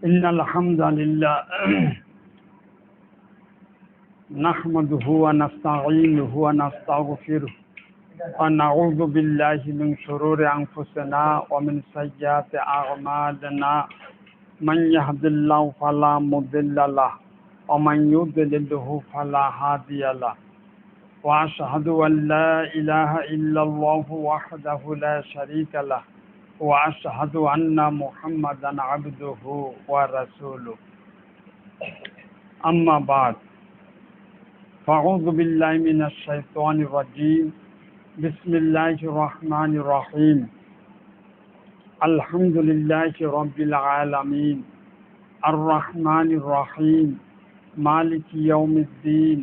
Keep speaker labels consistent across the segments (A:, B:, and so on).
A: إن الحمد لله نحمده ونستعينه ونستغفره ونعوذ بالله من شرور أنفسنا ومن سيئات أعمالنا من يهد الله فلا مضل له ومن يضلله فلا هادي له وأشهد أن لا إله إلا الله وحده لا شريك له وأشهد أن محمدا عبده ورسوله أما بعد فأعوذ بالله من الشيطان الرجيم بسم الله الرحمن الرحيم الحمد لله رب العالمين الرحمن الرحيم مالك يوم الدين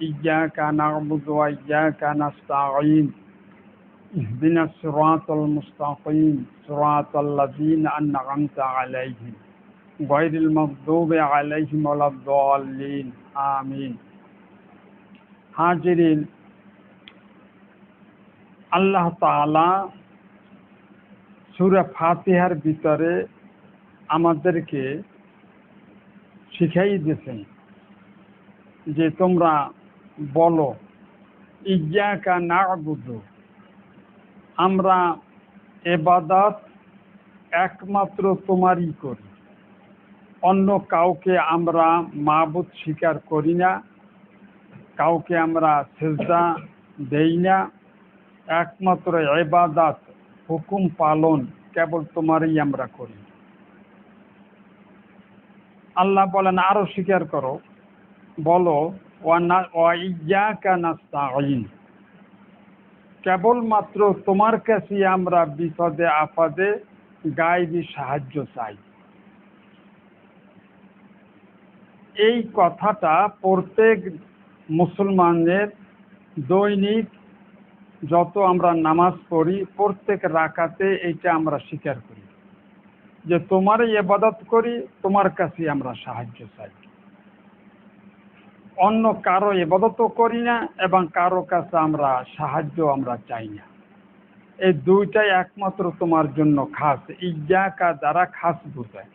A: إياك نعبد وإياك نستعين اهدنا الصراط المستقيم صراط الذين أنعمت عليهم غير المغضوب عليهم ولا الضالين آمين হাজিরিন, আল্লাহ তাআলা সূরা ফাতিহার ভিতরে আমাদেরকে শিখাই দিয়েছেন যে তোমরা বলো ইয়্যাকা না'বুদু, আমরা ইবাদত একমাত্র তোমারই করি, অন্য কাউকে আমরা মাবুদ স্বীকার করি না, কাউকে আমরা সিজদা দেই না, একমাত্র ইবাদত হুকুম পালন কেবল তোমারই আমরা করি। আল্লাহ বলেন আরো স্বীকার করো, বলো ওয়া ইয়্যাকা নাস্তাঈন, কেবলমাত্র তোমার কাছে আমরা বিপদে আপদে গায়েবী সাহায্য চাই। এই কথাটা প্রত্যেক মুসলমানের দৈনিক যত আমরা নামাজ পড়ি প্রত্যেক রাকাতে এইটা আমরা স্বীকার করি যে তোমারই ইবাদত করি, তোমার কাছে আমরা সাহায্য চাই, অন্য কারো ইবাদতও করি না এবং কারো কাছে আমরা সাহায্য আমরা চাই না। এই দুইটাই একমাত্র তোমার জন্য খাস। ইয়্যাকা দ্বারা খাস বোঝায়,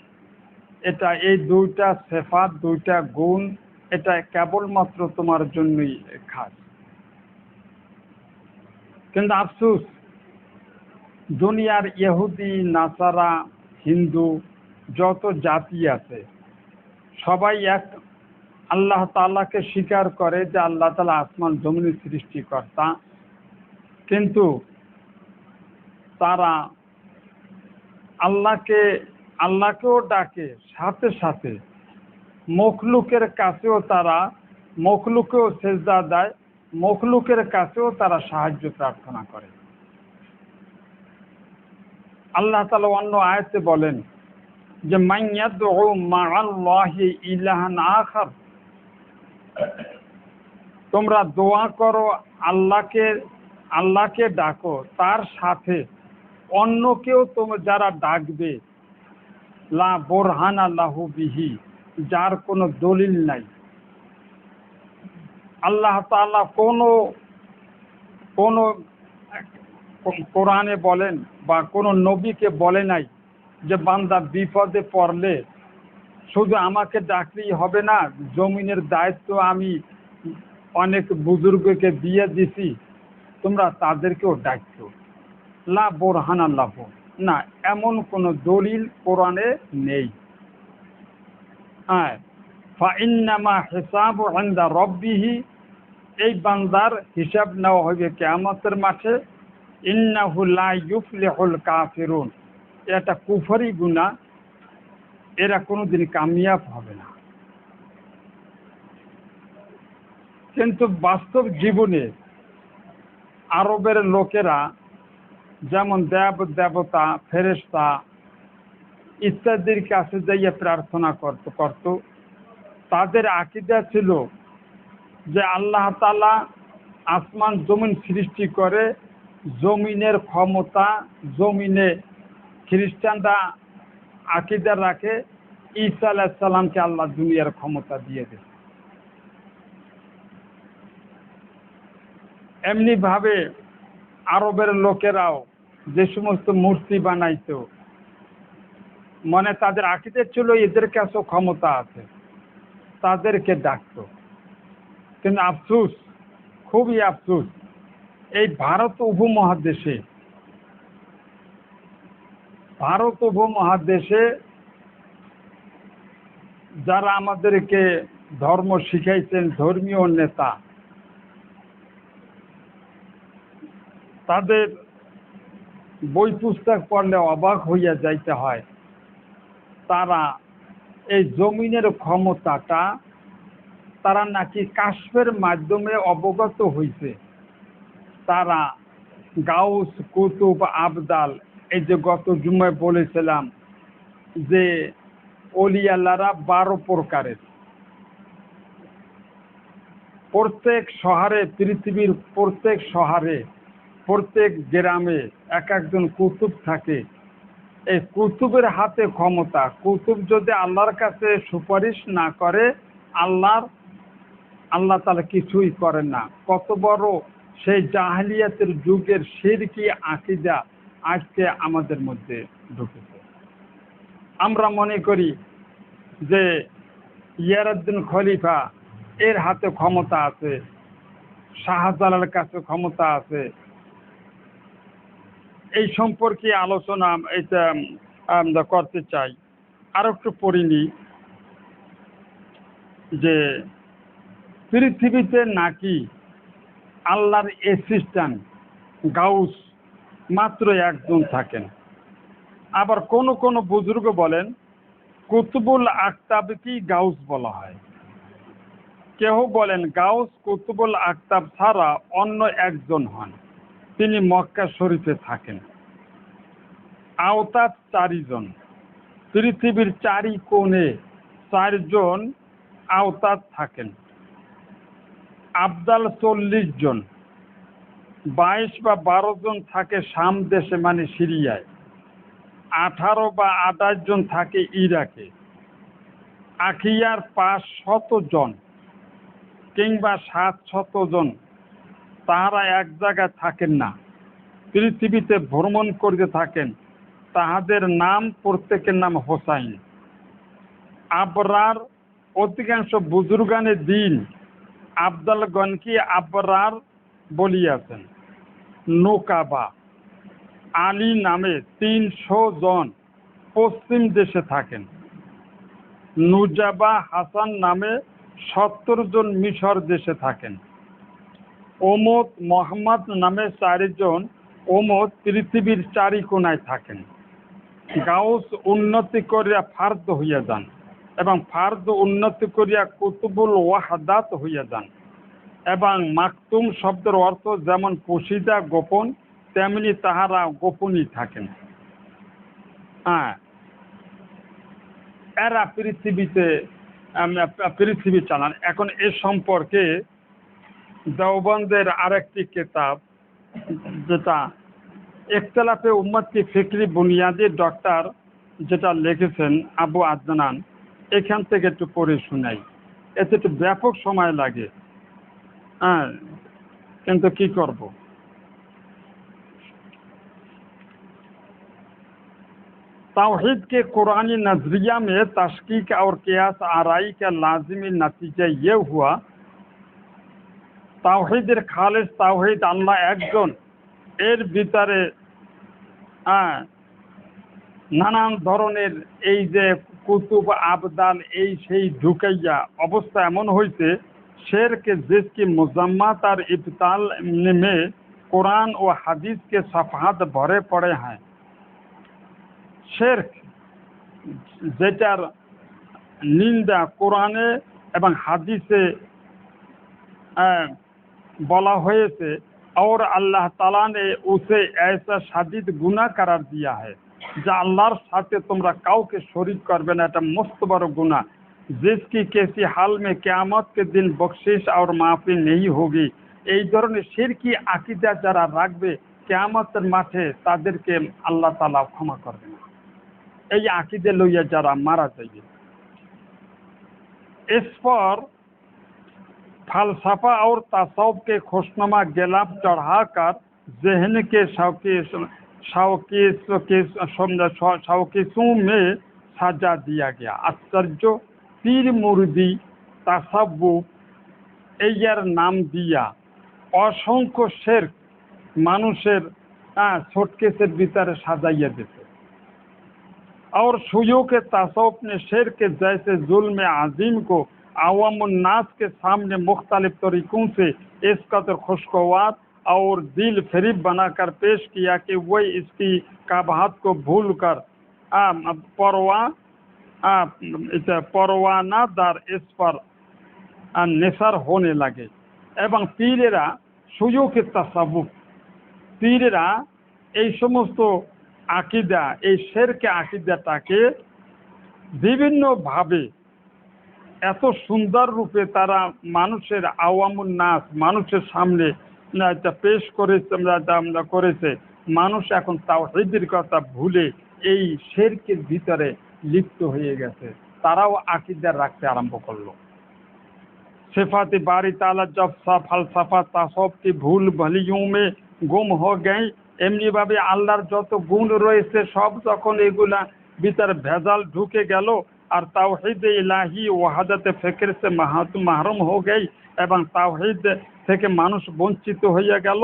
A: এটা এই দুইটা সিফাত, দুইটা গুণ, এটা কেবলমাত্র তোমার জন্যই খাস। কিন্তু আফসোস, দুনিয়ার ইহুদি, নাসারা, হিন্দু যত জাতি আছে সবাই এক আল্লাহ তাআলাকে স্বীকার করে যে আল্লাহ তাআলা আসমান জমিনের সৃষ্টিকর্তা, কিন্তু তারা আল্লাহকেও ডাকে, সাথে সাথে মখলুকের কাছেও তারা মখলুকেও সেজদা দেয়, মখলুকের কাছেও তারা সাহায্য প্রার্থনা করে। আল্লাহ তাআলা অন্য আয়াতে বলেন যে মান ইয়াদউ মা'আল্লাহি ইলাহান আখার, তোমরা দোয়া করো, আল্লাহকে ডাকো, তার সাথে অন্য কেউ যারা ডাকবে লা বুরহানা লাহু বিহি, যার কোনো দলিল নাই। আল্লাহ তাআলা কোন কোরআনে বলেন বা কোন নবীকে বলে নাই যে বান্দা বিপদে পড়লে শুধু আমাকে ডাকলেই হবে না, জমিনের দায়িত্ব আমি অনেক বুজুর্গকে দিয়ে দিছি, তোমরা তাদেরকেও ডাকছো। লা বুরহানা লাহু, না, এমন কোন দলিল কোরআনে নেই। হ্যাঁ, ফাইন্নামা হিসাবু ইনদা রাব্বিহি, এই বান্দার হিসাব নেওয়া হবে কিয়ামতের মাঠে। ইন্নাহু লা ইউফলিহুল কাফিরুন, এটা কুফরি গুনাহ, এরা কোনোদিন কামিয়াব হবে না। কিন্তু বাস্তব জীবনে আরবের লোকেরা যেমন দেবতা, ফেরেশতা ইত্যাদির কাছে যাইয়া প্রার্থনা করত, তাদের আকীদা ছিল যে আল্লাহ তাআলা আসমান জমিন সৃষ্টি করে, জমিনের ক্ষমতা, জমিনে খ্রিস্টানরা আকীদা রাখে ঈসা আলাইহিস সালামকে আল্লাহ দুনিয়ার ক্ষমতা দিয়ে দেয়। এমনি ভাবে আরবের লোকেরাও যে সমস্ত মূর্তি বানাইতো, মানে তাদের আকিদা ছিল এদের কাছেও ক্ষমতা আছে, তাদেরকে ডাকতো। কিন্তু আফসোস, খুবই আফসোস, এই ভারত উপমহাদেশে যারা আমাদেরকে ধর্ম শিখাইছেন, ধর্মীয় নেতা, তাদের বই পুস্তক পড়লে অবাক হইয়া যাইতে হয়। তারা এই জমিনের ক্ষমতাটা তারা নাকি কাশফের মাধ্যমে অবগত হইছে। তারা গাউস, কুতুব, আবদাল, এই যে গত জুমায় বলেছিলাম যে অলিয়াল্লারা 12 প্রকারের, প্রত্যেক শহরে, পৃথিবীর প্রত্যেক শহরে, প্রত্যেক গ্রামে এক একজন কুতুব থাকে। এই কুতুবের হাতে ক্ষমতা। কুতুব যদি আল্লাহর কাছে সুপারিশ না করে, আল্লাহ তাআলা কিছুই করেন না। কত বড় সেই জাহেলিয়াতের যুগের শিরকি আকীদা আজকে আমাদের মধ্যে ঢুকেছে। আমরা মনে করি যে ইয়ারউদ্দিন খলিফা এর হাতে ক্ষমতা আছে, শাহজালালের কাছে ক্ষমতা আছে। এই সম্পর্কে আলোচনা এটা আমরা করতে চাই। আর একটু পড়িনি যে পৃথিবীতে নাকি আল্লাহর অ্যাসিস্ট্যান্ট গাউস মাত্র একজন থাকেন। আবার কোন কোন বুজুর্গ বলেন কুতুবুল আকতাবকেই গাউস বলা হয়। কেউ বলেন গাউস কুতুবুল আকতাব ছাড়া অন্য একজন হন, তিনি মক্কা শরীফে থাকেন। আওতাদ 4 জন, পৃথিবীর 4 কোণে 4 জন আওতাদ থাকেন। আবদাল 40 জন, 22 বা 12 জন থাকে শাম দেশে মানে সিরিয়ায়, 18 বা 28 জন থাকে ইরাকে। আখিয়ার 500 জন কিংবা 700 জন, তাহারা এক জায়গায় থাকেন না, পৃথিবীতে ভ্রমণ করতে থাকেন। তাহাদের নাম, প্রত্যেকের নাম হোসাইন। আবরার, অধিকাংশ বুজুর্গানে দিন আবদালগণকে আবরার বলিয়াছেন। নোকাবা, আলী নামে 300 জন পশ্চিম দেশে থাকেন। নুজাবা, হাসান নামে 70 জন মিশর দেশে থাকেন। ওমদ, মোহাম্মদ নামে 4 জন ওমদ পৃথিবীর 4 কোণায় থাকেন। গাউস উন্নতি করিয়া ফার্দ হইয়া যান এবং ফার্দ উন্নতি করিয়া কুতুবুল ওয়াহদাত হইয়া যান। এবং মাকতুম শব্দের অর্থ যেমন পোশিদা, গোপন, তেমনি তাহারা গোপনই থাকেন। এরা পৃথিবী চালান। এখন এ সম্পর্কে দেওবন্দের আরেকটি কিতাব, যেটা ইখতিলাফে উম্মত কি ফিকরি বুনিয়াদি, ডক্টর যেটা লিখেছেন আবু আদনান, এখান থেকে একটু পড়ে শোনাই। এতে একটু ব্যাপক সময় লাগে, কিন্তু কি করব। ताওहीद के कुरानी नजरिया में तशकीक और कियास आराई का लाजिमी नतीजा ये हुआ, তাওহীদের খালেস তাওহীদ, আল্লাহ একজন, এর ভিতরে নানান ধরনের এই যে কুতুব, আবদাল, এই সেই ঢুকাইয়া অবস্থা এমন হয়েছে शेर जिसकी मजम्मत और इब्ताल में कुरान व हदीस के सफहात भरे पड़े हैं। शेर যেটার নিন্দা কোরআনে এবং হাদিসে বলা হয়েছে, और अल्लाह ताला ने उसे ऐसा शदीद गुनाह करार दिया है যা আল্লাহর সাথে তোমরা কাউকে শরীক করবে না, এটা মস্ত বড় গুনাহ। जिसकी किसी हाल में क़यामत के दिन बख्शिश और माफ़ी नहीं होगी। এই ধরনের শিরকি আকীদা যারা রাখবে কিয়ামতের মাঠে তাদেরকে আল্লাহ তাআলা ক্ষমা করবে না। এই আকীদা লইয়া যারা মারা যাবে। इस पर फलसफा और तसव्वुफ के खुशनुमा गिलाफ चढ़ाकर जहन के शौकीसों में সাজা দিয়া গিয়া। আশ্চর্য, পীর মুরিদি তাসাব্বুফ এর নাম দিয়া অসংখ্য শিরক মানুষের সুটকেসের ভিতরে সাজাইয়া দিতে। और सुइयों के तसव्वुफ ने शेर के जैसे जुल्म अजीम को आवाम नास के सामने मुख्तलिफ तरीकों से इस कदर खुशगवार और दिल फरीब बनाकर पेश किया कि वह इसकी काबहात को भूल कर परवानादार इस पर निसार होने लगे। एवं पीरेरा सुइयों के तसव्वुफ পীরেরা এই সমস্ত আকিদা, এই শেরকে আকিদাটাকে বিভিন্নভাবে এত সুন্দর রূপে তারা মানুষের আওয়ামুন নাস মানুষের সামনে পেশ করেছে। মানুষ এখন তাওহীদের কথা ভুলে এই শেরকের ভিতরে লিপ্ত হয়ে গেছে, তারাও আকিদা রাখতে আরম্ভ করলো। सिफात बारी ताला जब फलसफा तासब की भूल भलियों में गुम हो गई, एमनी भावे आल्लाहर যত গুণ রয়েছে সব যখন এগুলা ভিতরে ভেজাল ঢুকে গেল আর তাওহীদ ইলাহি ওয়াহাদাতে ফিকর সে মাহরুম हो गई এবং তাওহীদ থেকে মানুষ বঞ্চিত হয়ে গেল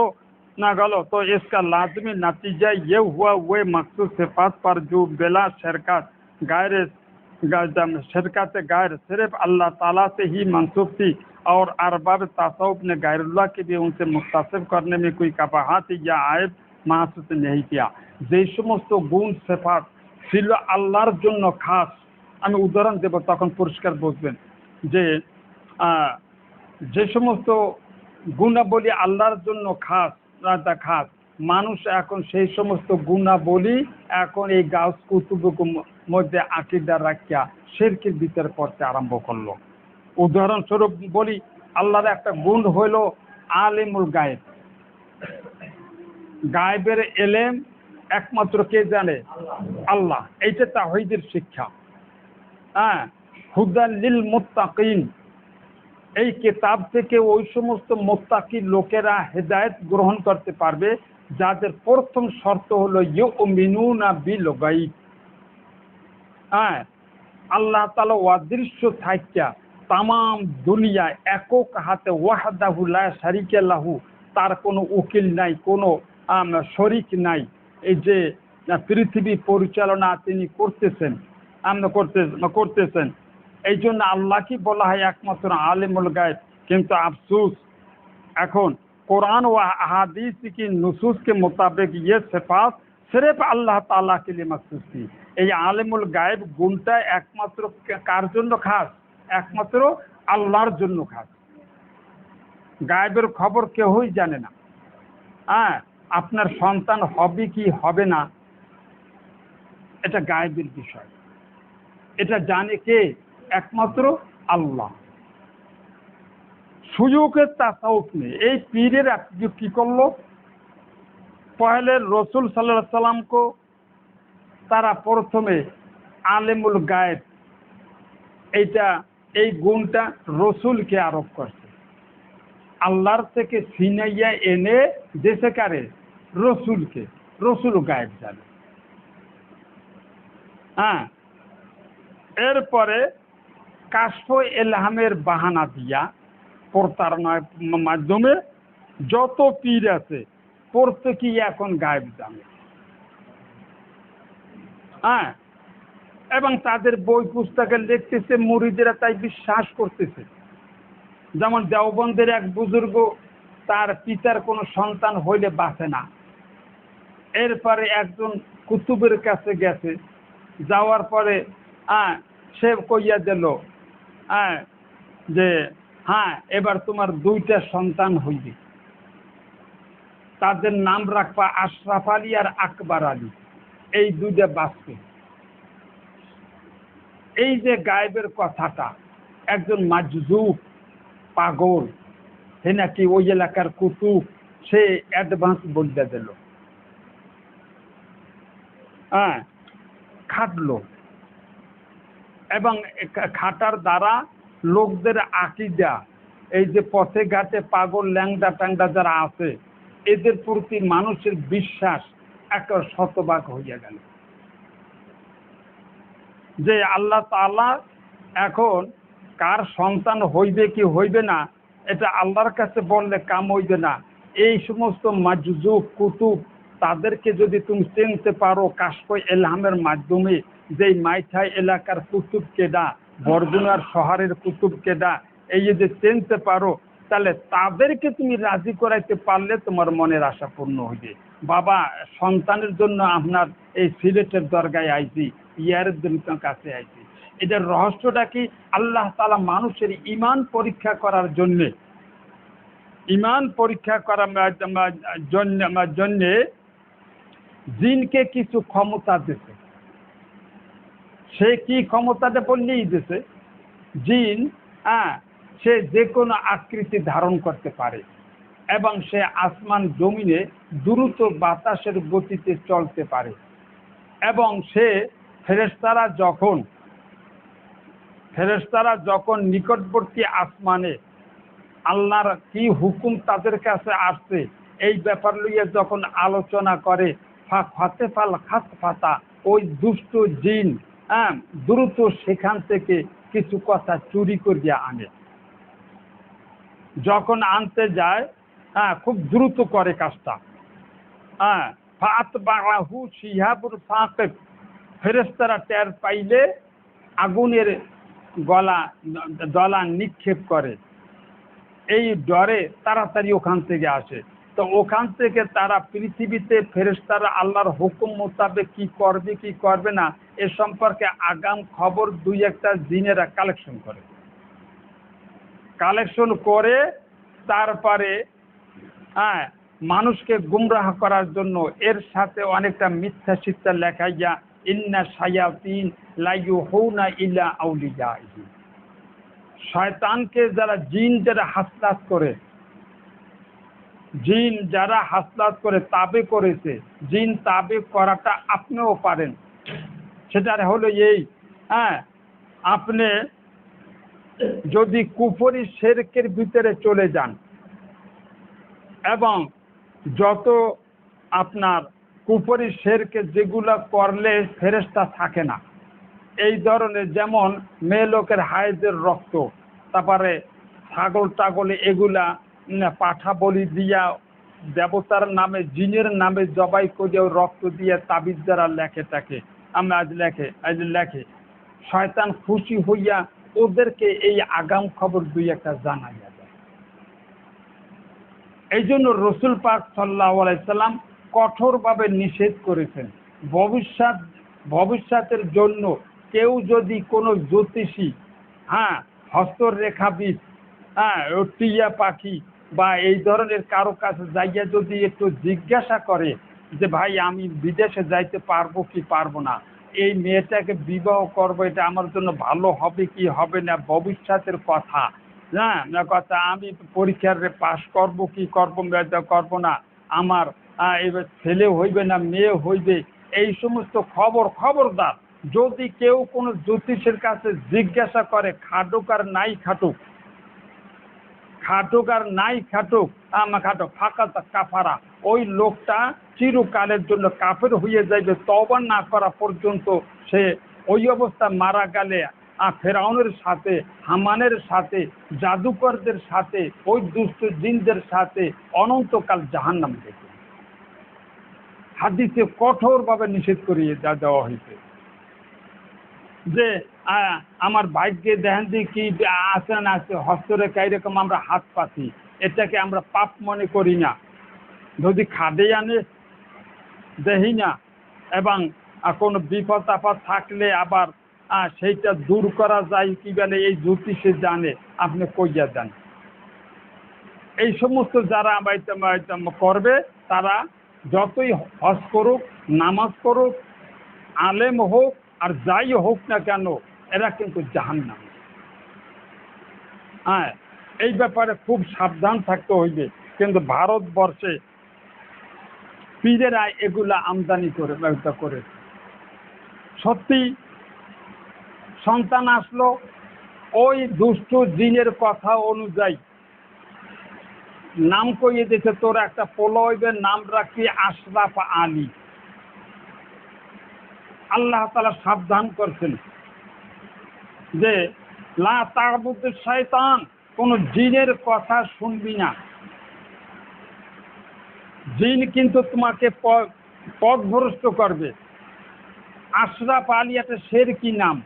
A: तो इसका लाजमी नतीजा ये हुआ वे मखसूस सिफात पर जो बिला शिरकत शिरकत गैर सिर्फ अल्लाह ताला से ही मंसूब थी और अरबाब तसव्वुफ ने गैरुल्लाह के भी उनसे मुख्तसिब करने में कोई कबाहत या आयब महसूस नहीं किया। যে সমস্ত গুণ সিফাত ছিল আল্লাহর জন্য খাস, আমি উদাহরণ দেব তখন পরিষ্কার বুঝবেন যে যে সমস্ত গুণাবলী আল্লাহর জন্য খাস মানুষ এখন সেই সমস্ত গুণাবলী এখন এই গাউস কুতুবের মধ্যে আকিদা রাখিয়া শিরকের ভিতরে পড়তে আরম্ভ করলো। উদাহরণস্বরূপ বলি, আল্লাহর একটা গুণ হইল আলিমুল গায়েব। গায়েবের এলেম একমাত্র কে জানে? আল্লাহ। এইটা তাওহীদের শিক্ষা। হুদাল লিল মুত্তাকিন, এই কিতাব থেকে ওই সমস্ত মুত্তাকি লোকেরা হেদায়েত গ্রহণ করতে পারবে যাদের প্রথম শর্ত হলো ইউমিনুনা বিল গায়ব। আল্লাহ তাআলা অদৃশ্য থাকিয়া তাম দুনিয়া একক হাতে ওয়াহদাহু লা শারীকা লাহু, তার কোনো উকিল নাই, কোনো শরীক নাই। এই যে পৃথিবী পরিচালনা তিনি করতেছেন এই জন্য আল্লাহকে বলা হয় একমাত্র আলিমুল গায়ব। কিন্তু আফসোস, এখন কোরআন ও अहादीस की नुसूस के मुताबिक ये सिफात सिर्फ अल्लाह ताला के लिए मखसूस थी। এই আলিমুল গায়ব গুণটা একমাত্র কার জন্য খাস? একমাত্র আল্লাহর জন্য খাস। গায়বের খবর কেউই জানে না। আপনার সন্তান হবে কি হবে না এটা গায়বের বিষয়, এটা জানে কে? একমাত্র আল্লাহ। সুযোগে তাসাউফ নেই। এই পীরের কি করলো? পহলে রসুল সাল্লাল্লাহু আলাইহি সাল্লামকে তারা প্রথমে আলিমুল গায়েব এই গুণটা রসুলকে আরোপ করছে। আল্লাহর থেকে ছিনাইয়া এনে দেশে কারে? রসুলকে। রসুল গায়েব জানে। এরপরে কাশফ ইলহামের বাহানা দিয়া প্রতারণার মাধ্যমে যত পীর আছে প্রত্যেকেই এখন গায়েব জানে। এবং তাদের বই পুস্তকে লিখতেছে, মুরিদেরা তাই বিশ্বাস করতেছে। যেমন দেওবন্দের এক বুজুর্গ, তার পিতার কোনো সন্তান হইলে বাঁচে না। এরপরে একজন কুতুবের কাছে গেছে, যাওয়ার পরে সে কইয়া দিল যে এবার তোমার 2টা সন্তান হইবে, তাদের নাম রাখবা আশরাফ আলী আর আকবর আলী, এই 2টা বাঁচবে। এই যে গায়েবের কথাটা একজন মাজজুব পাগল সে নাকি ওই এলাকার কুতুব, সে অ্যাডভান্স বলে দিল। খাটলো এবং খাটার দ্বারা লোকদের আকিদা, এই যে পথে ঘাটে পাগল ল্যাংডা ট্যাংডা যারা আছে এদের প্রতি মানুষের বিশ্বাস একটা শতভাগ হইয়া গেল। যে আল্লাহ তাআলা এখন কার সন্তান হইবে কি হইবে না এটা আল্লাহর কাছে বললে কাম হইবে না। এই সমস্ত মাজজুব কুতুব তাদেরকে যদি তুমি চিনতে পারো কাশফ ইলহামের মাধ্যমে, যেই মাইথাই এলাকার কুতুব কেডা, বরগুনার শহরের কুতুব কেডা, এই যে চিনতে পারো, তাহলে তাদেরকে তুমি রাজি করাইতে পারলে তোমার মনের আশা পূর্ণ হইবে। বাবা সন্তানের জন্য আপনার এই সিলেটের দরগায় আইছি, ইয়ারুদ্দিনের কাছে আইছি। এটার রহস্যটা কি? আল্লাহ তাআলা মানুষের ঈমান পরীক্ষা করার জন্য, ঈমান পরীক্ষা করার জন্য জিনকে কিছু ক্ষমতা দিয়েছে। সে কি ক্ষমতাটা বললেই দিয়েছে, জিন সে যে কোনো আকৃতি ধারণ করতে পারে এবং সে আসমান জমিনে দ্রুত বাতাসের গতিতে চলতে পারে এবং সে ফেরেশতারা যখন নিকটবর্তী আসমানে আল্লাহর কি হুকুম তাদের কাছে আসছে এই ব্যাপার লইয়া যখন আলোচনা করে, ওই দুষ্ট জিন দ্রুত সেখান থেকে কিছু কথা চুরি করিয়া আনে। যখন আনতে যায় খুব দ্রুত করে কাজটা। ফেরেশতারা টের পাইলে আগুনের গলা নিক্ষেপ করে, এই ডরে তাড়াতাড়ি ওখান থেকে আসে। তো ওখান থেকে তারা পৃথিবীতে ফেরেশতারা আল্লাহর হুকুম মোতাবেক কি করবে কি করবে না এ সম্পর্কে আগাম খবর দুই একটা জিনেরা কালেকশন করে তারপরে মানুষকে গুমরাহ করার জন্য এর সাথে অনেকটা মিথ্যা শিক্ষা লেখাইয়া ইন্না শায়াতিন লা ইউহুনা ইলা আউলিয়াইহি, শয়তানকে জিন যারা হাসলাত করে তাবে করেছে, জিন তাবে করাটা আপনিও পারেন। সেটা হলো এই, আপনি যদি কুফরি শিরকের ভিতরে চলে যান এবং যত আপনার কুফরি শিরকে যেগুলা করলে ফেরেশতা থাকে না, এই ধরনের যেমন মেয়ে লোকের হায়েজের রক্ত, তারপরে ছাগল টাগলে এগুলা পাঠা বলি দিয়া দেবতার নামে জিনের নামে জবাই করে রক্ত দিয়ে তাবিজ দ্বারা লেখে লেখে শয়তান খুশি হইয়া ওদেরকে এই আগাম খবর দুই একটা জানাইয়া দেয়। এই জন্য রসুল পাক সাল্লাল্লাহু আলাইহি সাল্লাম কঠোরভাবে নিষেধ করেছেন, ভবিষ্যতের জন্য কেউ যদি কোনো জ্যোতিষী হস্তরেখাবিদ টিয়া পাখি বা এই ধরনের কারো কাছে যাইয়া যদি একটু জিজ্ঞাসা করে যে ভাই আমি বিদেশে যাইতে পারবো কি পারবো না, এই মেয়েটাকে বিবাহ করবো, এটা আমার জন্য ভালো হবে কি হবে না, ভবিষ্যতের কথা আমি পরীক্ষার পাশ করবো কি করবো না, আমার এবার ছেলে হইবে না মেয়ে হইবে, এই সমস্ত খবরদার যদি কেউ কোনো জ্যোতিষের কাছে জিজ্ঞাসা করে, খাটুক আর নাই খাটুক ফাঁকা কাফারা, ওই লোকটা চিরকালের জন্য কাফের হয়ে যাইবে। তওবা না করা পর্যন্ত সে ওই অবস্থা মারা গেলে ফেরাউনের সাথে, হামানের সাথে, জাদুকরদের সাথে, ওই দুষ্ট জিনদের সাথে অনন্তকাল জাহান্নাম দেখে। হাদিসে কঠোরভাবে নিষেধ করিয়ে দেওয়া হয়েছে যে আমার ভাগ্যে দেখেন যে কি আছে না আছে, হস্তরেখা এরকম আমরা হাত পাতি, এটাকে আমরা পাপ মনে করি না, যদি খাদে আনে দেখি না, এবং কোনো বিপদ আপদ থাকলে আবার সেইটা দূর করা যায় কি বলে এই জ্যোতিষে জানে, আপনি কইয়া যান। এই সমস্ত যারা করবে তারা যতই হজ করুক, নামাজ করুক, আলেম হোক আর যাই হোক না কেন, এরা কিন্তু জাহান্নাম। এই ব্যাপারে খুব সাবধান থাকতে হইবে। কিন্তু ভারতবর্ষে পীরেরা এগুলা আমদানি করে সত্যি সন্তান আসলো, ওই দুষ্ট জিনের কথা অনুযায়ী নাম কইয়ে দিতে, তোর একটা পোলা হইবে, নাম রাখি আশরাফ আলী। আল্লাহ তাআলা সাবধান করছেন যে লা তা'বুদু শয়তান, কোন জিনের কথা শুনবি না। জিন কিন্তু তোমাকে পথভ্রষ্ট করবে। আশরাফ আলী একটা শেরকি নাম,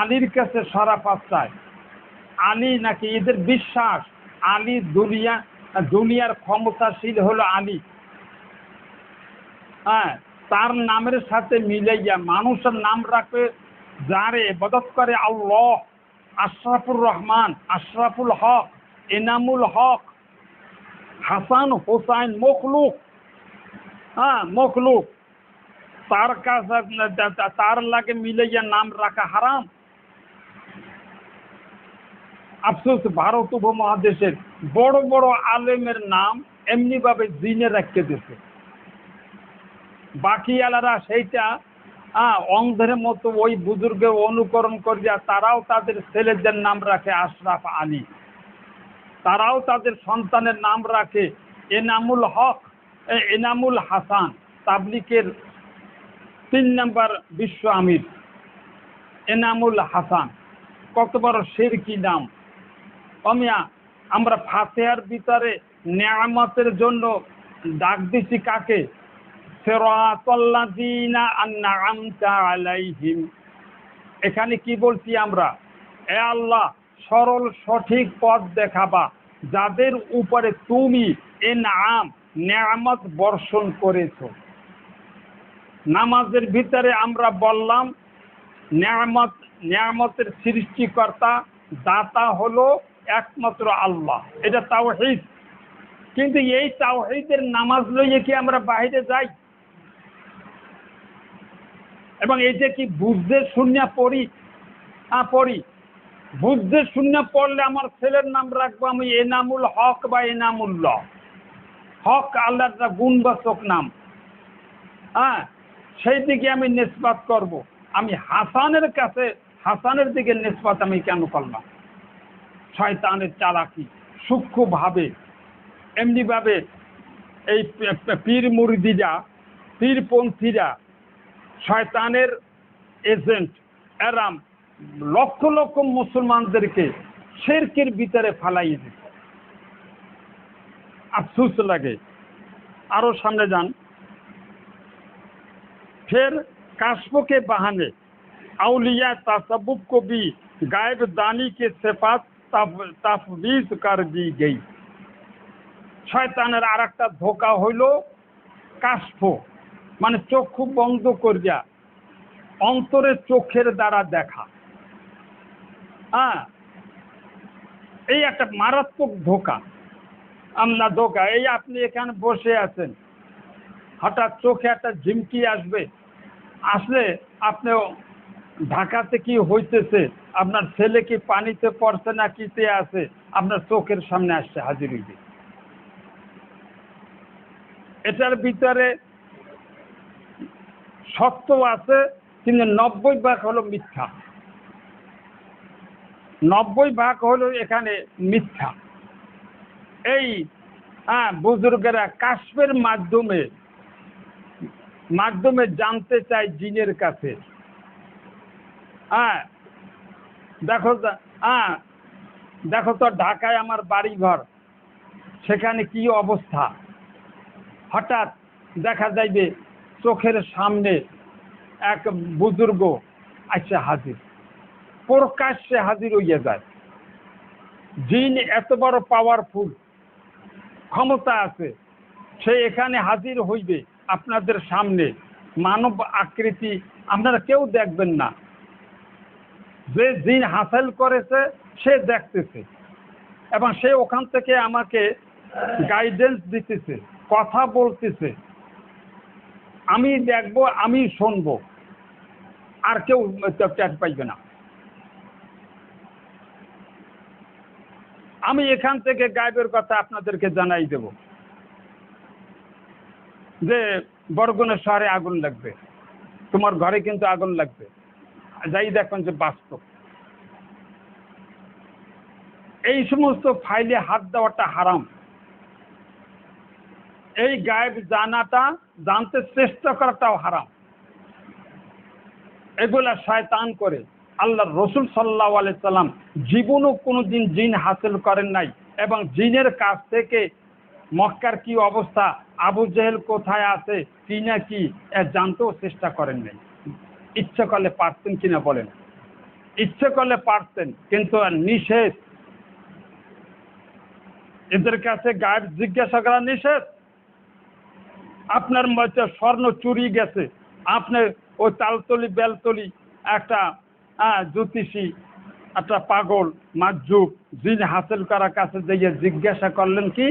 A: আলীর কাছে শরাফত চায়। আলী নাকি এদের বিশ্বাস আলী দুনিয়ার ক্ষমতাশীল হলো আলী। হ্যাঁ, তার নামের সাথে মিলাইয়া মানুষের নাম রাখবে যারে ইবাদত করে আল্লাহ, আশরাফুর রহমান, আশরাফুল হক, এনামুল হক, হাসান হোসাইন মখলুক। হ্যাঁ, মখলুক, তার কাছে তার লাগে মিলাইয়া নাম রাখা হারাম। আফসোস, ভারত উপমহাদেশের বড় বড় আলেমের নাম এমনি ভাবে জিনে রাখতে দিছে। বাকি আলারা সেইটা অন্ধের মতো ওই বুজুর্গের অনুকরণ করিয়া তারাও তাদের ছেলেদের নাম রাখে আশরাফ আলী, তারাও তাদের সন্তানের নাম রাখে এনামুল হক, এনামুল হাসান, তাবলিকের 3 নম্বর বিশ্ব আমির এনামুল হাসান। কত বড় শিরকি নাম! আমরা ফাতিহার ভিতরে নিয়ামতের জন্য ডাক দিছি কাকে? সিরাতাল্লাযীনা আন'আমতা আলাইহিম। এখানে কি বলছি আমরা? এ আল্লাহ, সরল সঠিক পথ দেখাবা যাদের উপরে তুমি নিয়ামত বর্ষণ করেছো। নামাজের ভিতরে আমরা বললাম নিয়ামতের সৃষ্টিকর্তা দাতা হলো একমাত্র আল্লাহ, এটা তাওহীদ। কিন্তু এই তাওহীদের নামাজ লইয়ে কি আমরা বাইরে যাই? এবং এইটা কি বুঝতে শূন্য পড়ি? পড়ি। বুঝতে শূন্য পড়লে আমার ছেলের নাম রাখবো আমি এনামুল হক বা এনামুল্লাহ। হক আল্লাহর একটা গুণবাচক নাম। সেই দিকে আমি নিসবত করব। আমি হাসানের দিকে নিসবত আমি কেন করলাম? শয়তানের চালাকি সূক্ষ্মভাবে এমনিভাবে এই পীর মুরিদিরা, পীরপন্থীরা, শয়তানের এজেন্ট, এরাম লক্ষ লক্ষ মুসলমানদেরকে শিরকের ভিতরে ফালাই দিচ্ছে। আফসোস লাগে। আরো সামনে যান। फिर काशफ के बहाने औलिया तसब्बुब को भी गायब दानी के सिफात तफवीज कर दी गई। শয়তানের আর একটা ধোকা হইল কাশফ, মানে চক্ষু বন্ধ করিয়া অন্তরে চোখের দ্বারা দেখা। এই একটা মারাত্মক ধোকা। ধোকা এই আপনি এখানে বসে আছেন, হঠাৎ চোখে একটা ঝিমকি আসবে, আসলে আপনি ঢাকাতে কি হইতেছে, আপনার ছেলে কি পানিতে পড়ছে না কিতে আছে, আপনার চোখের সামনে আসছে, হাজির হইবে। এটার ভিতরে সত্য আছে, কিন্তু 90% হলো মিথ্যা। 90% হলো এখানে মিথ্যা। এই বুজুর্গেরা কাশফের মাধ্যমে জানতে চায় জিনের কাছে। দেখো তো ঢাকায় আমার বাড়ি ঘর, সেখানে কি অবস্থা। হঠাৎ দেখা যাইবে চোখের সামনে এক বুজুর্গ আচ্ছা হাজির, প্রকাশ্যে হাজির হইয়া যায়। জিন এত বড় পাওয়ারফুল, ক্ষমতা আছে, সে এখানে হাজির হইবে আপনাদের সামনে। মানব আকৃতি আপনারা কেউ দেখবেন না, যে জিন হাসিল করেছে সে দেখতেছে এবং সে ওখান থেকে আমাকে গাইডেন্স দিতেছে, কথা বলতেছে। আমি দেখবো, আমি শুনবো, আর কেউ টের পাইবে না। আমি এখান থেকে গায়েবের কথা আপনাদেরকে জানাই দেব যে বরগুনা শহরে আগুন লাগবে, তোমার ঘরে কিন্তু আগুন লাগবে, যাই দেখুন যে বাস্তব। এই সমস্ত ফাইলে হাত দেওয়াটা হারাম। এই গায়েব জানতে চেষ্টা করাটাও হারাম। এগুলা শয়তান করে। আল্লাহর রসুল সাল্লাল্লাহু আলাইহি সাল্লাম জীবনও কোনোদিন জিন হাসিল করেন নাই, এবং জিনের কাছ থেকে মক্কার কি অবস্থা, আবু জেহেল কোথায় আছে কি না কি জানতেও চেষ্টা করেন নাই। ইচ্ছে করলে পারতেন কিনা বলেন? ইচ্ছে করলে পারতেন, কিন্তু নিষেধ। এদের কাছে গায়েব জিজ্ঞাসা করা নিষেধ। আপনার মধ্যে স্বর্ণ চুরি গেছে, আপনি ওই তালতলি বেলতলি একটা জ্যোতিষী, একটা পাগল মাজুব জিন হাসিল করার কাছে গিয়ে জিজ্ঞাসা করলেন কি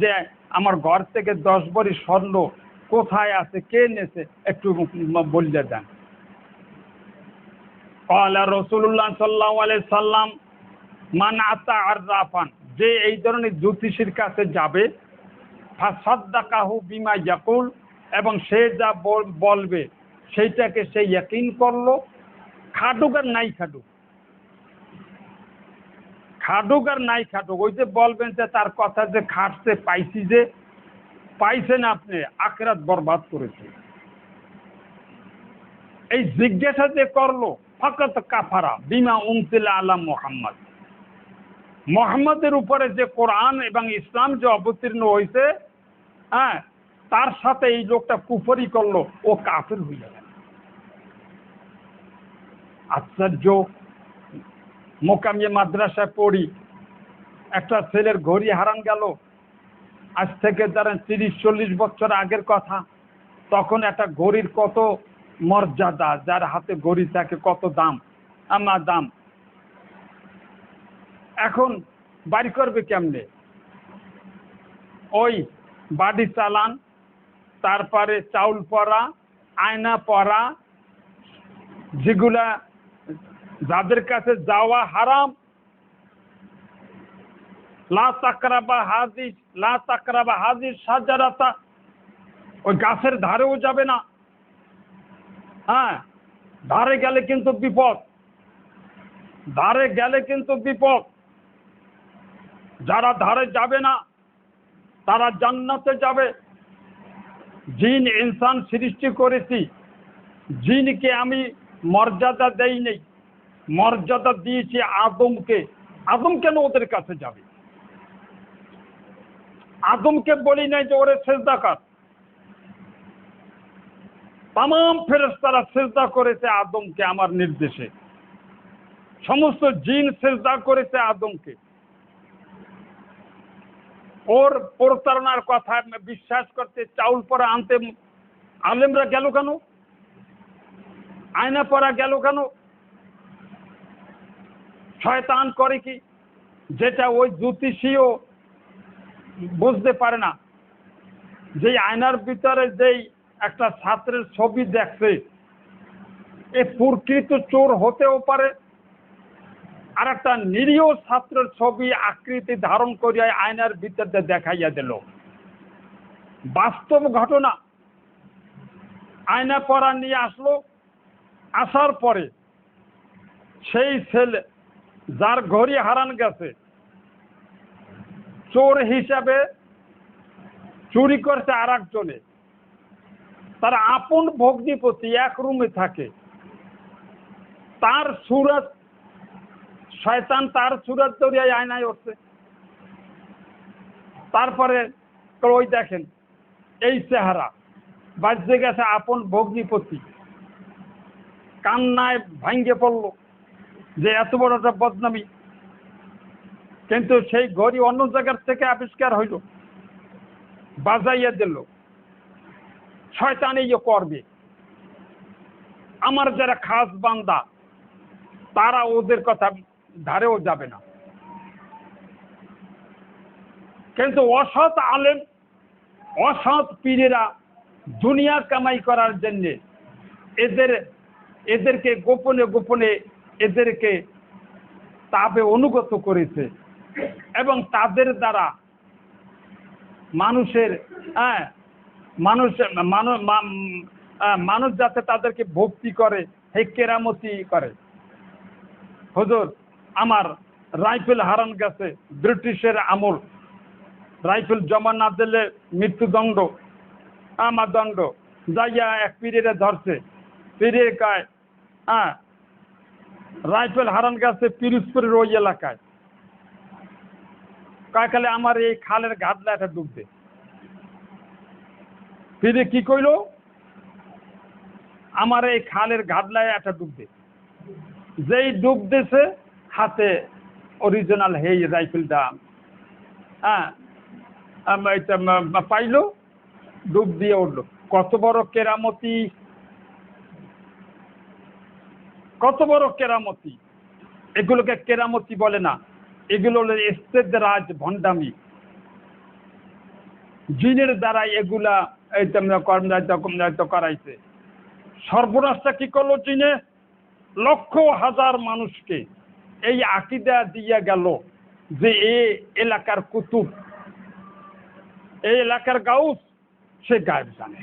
A: যে আমার ঘর থেকে 10 ভরি স্বর্ণ কোথায় আছে, কে নেছে, একটু বললে দেন। ক্বালা রাসূলুল্লাহ সাল্লাল্লাহু আলাইহি সাল্লাম মান আতা আররাফান, যে এই ধরনের জ্যোতিষীর কাছে যাবে, ফাসাদ্দাকাহু বিমা ইয়াকুল, এবং সে যা বলবে সেইটাকে সে ইয়াকিন করলো, খাটুক আর নাই খাটুক, খাটুক আর নাই খাটুক, ওই যে বলবেন যে তার কথা যে খাটছে পাইছি, যে পাইছেন আপনি, আখিরাত বরবাদ করেছে। এই জিজ্ঞাসা যে করলো, ফাকাত কাফারা বিমা উনজিলা আলা মুহাম্মদ, মুহাম্মদের উপরে যে কোরআন এবং ইসলাম যে অবতীর্ণ হয়েছে, তার সাথে এই লোকটা কুফরি করলো, ও কাফির হয়ে গেল। আশ্চর্য! মোকামিয়া মাদ্রাসায় পড়ি, একটা ছেলের ঘড়ি হারান গেল। আজ থেকে ধরেন 30-40 বছর আগের কথা। তখন একটা ঘড়ির কত মর্যাদা, যার হাতে ঘড়ি থাকে কত দাম, আমার দাম। এখন বাড়ি করবে কেমনে? ওই বাড়ি চালান, তারপরে চাউল পরা, আয়না পরা, যেগুলা যাদের কাছে যাওয়া হারাম, লা তাকরাবা হাযিস শাজারাতা, ওই গাছের ধারেও যাবে না। ধারে গেলে কিন্তু বিপদ, ধারে গেলে কিন্তু বিপদ। যারা ধারে যাবে না তারা জান্নাতে যাবে। জিন ইনসান সৃষ্টি করেছি, জিনকে আমি মর্যাদা দেই নেই, মর্যাদা দিয়েছি আদমকে। আদম কেন ওদের কাছে যাবে? আদমকে বলি নাই যে ওরে সেজদা কর। তামাম ফেরেশতারা সেজদা করেছে আদমকে আমার নির্দেশে, সমস্ত জিন সেজদা করেছে আদমকে। ওর প্রতারণার কথা বিশ্বাস করতে চাউল পরা আনতে আলেমরা গেল কেন? আয়না পরা গেল কেন? শয়তান করে কি, যেটা ওই জ্যোতিষীও বুঝতে পারে না, যে আয়নার ভিতরে যেই একটা ছাত্রের ছবি দেখছে, এ প্রকৃত চোর হতেও পারে, আর একটা নিরীহ ছাত্রের ছবি আকৃতি ধারণ করিয়া আয়নার ভিতরে দেখাইয়া দিল। বাস্তব ঘটনা। আয়না পরা নিয়ে আসলো, আসার পরে সেই ছেলে যার ঘড়ি হারান গেছে, চোর হিসাবে চুরি করছে আর একজনে, তার আপন ভগ্নিপতি এক রুমে থাকে, তার সুরত, শয়তান তার সুরত ধরিয়া আয়নায় উঠছে। তারপরে ওই দেখেন এই চেহারা, বাজে গেছে আপন ভগ্নিপতি, কান্নায় ভাঙ্গে পড়লো যে এত বড় একটা বদনামি। কিন্তু সেই ঘড়ি অন্য জায়গার থেকে আবিষ্কার হইল, বাজাইয়া দিল। শয়তান এই করবে। আমার যারা খাস বান্দা তারা ওদের কথা ধারেও যাবে না। কিন্তু অসৎ আলেম, অসৎ পীরেরা দুনিয়া কামাই করার জন্য এদেরকে গোপনে গোপনে এদেরকে তাবে অনুগত করেছে, এবং তাদের দ্বারা মানুষের মানুষ যাতে তাদেরকে ভক্তি করে, হে কেরামতি করে। হুজুর আমার রাইফেল হারান গেছে, ব্রিটিশের আমল, রাইফেল জমা না দিলে মৃত্যুদণ্ড, আমার দণ্ড। যাইয়া এক পীরের ধরছে, পীরে কয় রাইফেল হারান গেছে পিরোজপুরের ওই এলাকায়। কালে আমার এই খালের ঘাটলা একটা ডুববে। ফিরে কি কইল, আমার এই খালের ঘাটলায় একটা ডুববে। যেই ডুব দিছে হাতে অরিজিনাল হেই রাইফেলটা পাইলো, ডুব দিয়ে উঠলো। কত বড় কেরামতি, কত বড় কেরামতি! এগুলোকে কেরামতি বলে না, এগুলো হলো ইস্তেদরাজ, ভণ্ডামি। জিনের দ্বারা এগুলা কর্মজাত করাইছে। সর্বনাশটা কি করলো জিনে? লক্ষ হাজার মানুষকে এই আকীদা দিয়ে গেল যে এই এলাকার কুতুব, এই এলাকার গাউস, সে গায়েব জানে।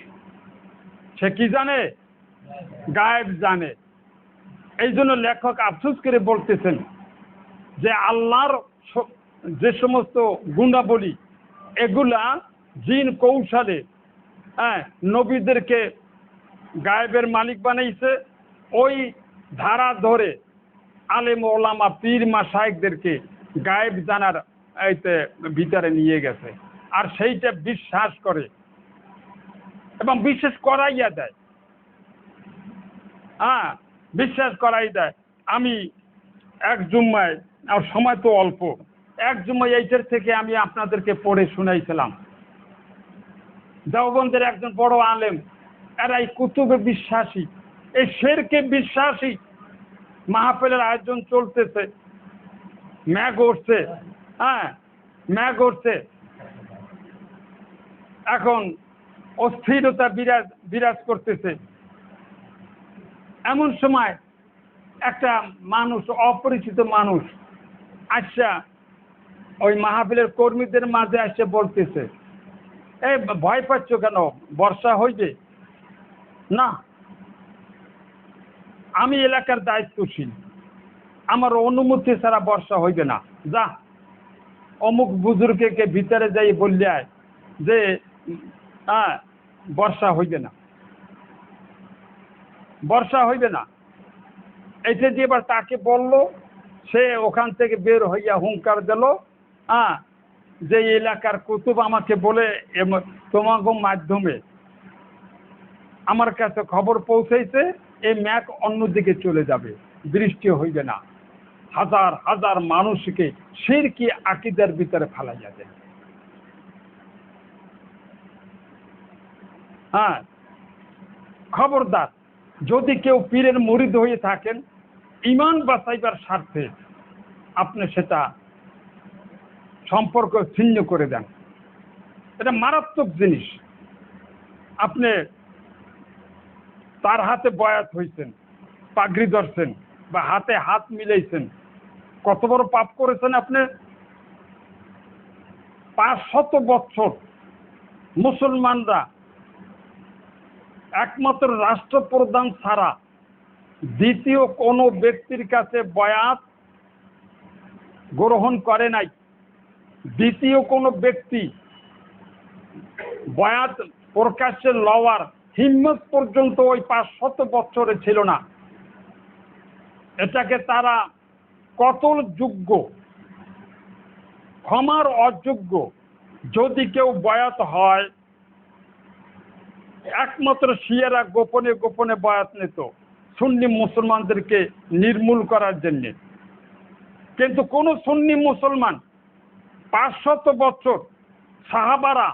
A: সে কি জানে? গায়েব জানে। এই জন্য লেখক আফসোস করে বলতেছেন যে আল্লাহর যে সমস্ত গুণাবলী, এগুলা জিন কৌশলে নবীদেরকে গায়েবের মালিক বানাইছে। ওই ধারা ধরে আলেম ওলামা পীর মাশায়েখদেরকে গায়েব জানার ভিতরে নিয়ে গেছে, আর সেইটা বিশ্বাস করে এবং বিশ্বাস করাইয়া দেয়। বিশ্বাস করাই দেয়। আমি এক জুম্মায়, আর সময় তো অল্প, এক জুম্মায় এইটার থেকে আমি আপনাদেরকে পড়ে শুনাইছিলাম। দেওবন্দের একজন বড় আলেম, এরা এই কুতুবে বিশ্বাসী, এই শেরকে বিশ্বাসী। মাহফিলের আয়োজন চলতেছে, ম্যাগ উঠছে, ম্যাগ উঠছে। এখন অস্থিরতা বিরাজ করতেছে। এমন সময় একটা মানুষ, অপরিচিত মানুষ আচ্ছা ওই মাহফিলের কর্মীদের মাঝে এসে বলতেছে, এই ভয় পাচ্ছ কেন? বর্ষা হইবে না? আমি এলাকার দায়িত্বশীল, আমার অনুমতি ছাড়া বর্ষা হইবে না। যা অমুক বুজুর্গকে ভিতরে যাই বললে যে বর্ষা হইবে না, বর্ষা হইবে না। এটা দিয়ে এবার তাকে বলল, সে ওখান থেকে বের হইয়া হুঙ্কার দিল যে এলাকার কুতুব আমাকে বলে তোমাকে মাধ্যমে আমার কাছে খবর পৌঁছেছে, এই ম্যাক অন্যদিকে চলে যাবে, বৃষ্টি হইবে না। হাজার হাজার মানুষকে শিরকি আকীদার ভিতরে ফেলাইয়া দেয়। খবরদার, যদি কেউ পীরের মুরিদ হয়ে থাকেন, ঈমান বাঁচাইবার স্বার্থে আপনি সেটা সম্পর্ক ছিন্ন করে দেন। এটা মারাত্মক জিনিস। আপনি তার হাতে বয়াত হইছেন, পাগড়ি ধরছেন বা হাতে হাত মিলাইছেন, কত বড় পাপ করেছেন আপনি। 500 বছর মুসলমানরা একমাত্র রাষ্ট্রপ্রধান ছাড়া দ্বিতীয় কোনো ব্যক্তির কাছে বয়াত গ্রহণ করে নাই। দ্বিতীয় কোনো ব্যক্তি বয়াত প্রকাশ্যে লওয়ার হিম্মত পর্যন্ত ওই 500 বছরে ছিল না। এটাকে তারা কতল যোগ্য, ক্ষমার অযোগ্য। যদি কেউ বয়াত হয়, একমাত্র শিয়ারা গোপনে গোপনে বয়াত নিত সুন্নি মুসলমানদেরকে নির্মূল করার জন্য। কিন্তু কোন সুন্নি মুসলমান 500 বছর সাহাবারা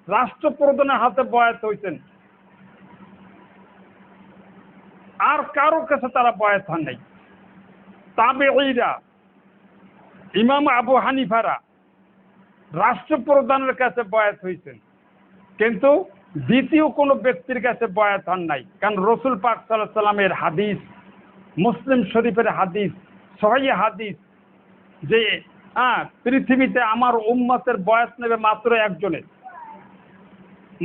A: রাষ্ট্রপ্রধানের হাতে বয়াত হয়েছেন, আর কারো কাছে তারা বয়াত হন নাই। তাবেঈরা, ইমাম আবু হানিফারা রাষ্ট্রপ্রধানের কাছে বয়াত হয়েছেন, কিন্তু দ্বিতীয় কোনো ব্যক্তির কাছে বয়াত হন নাই। কারণ রসুল পাক সাল্লাল্লাহু আলাইহি ওয়াসাল্লামের হাদিস, মুসলিম শরীফের হাদিস, সহিহ হাদিস, যে পৃথিবীতে আমার উম্মতের বয়াত নেবে মাত্র একজনে,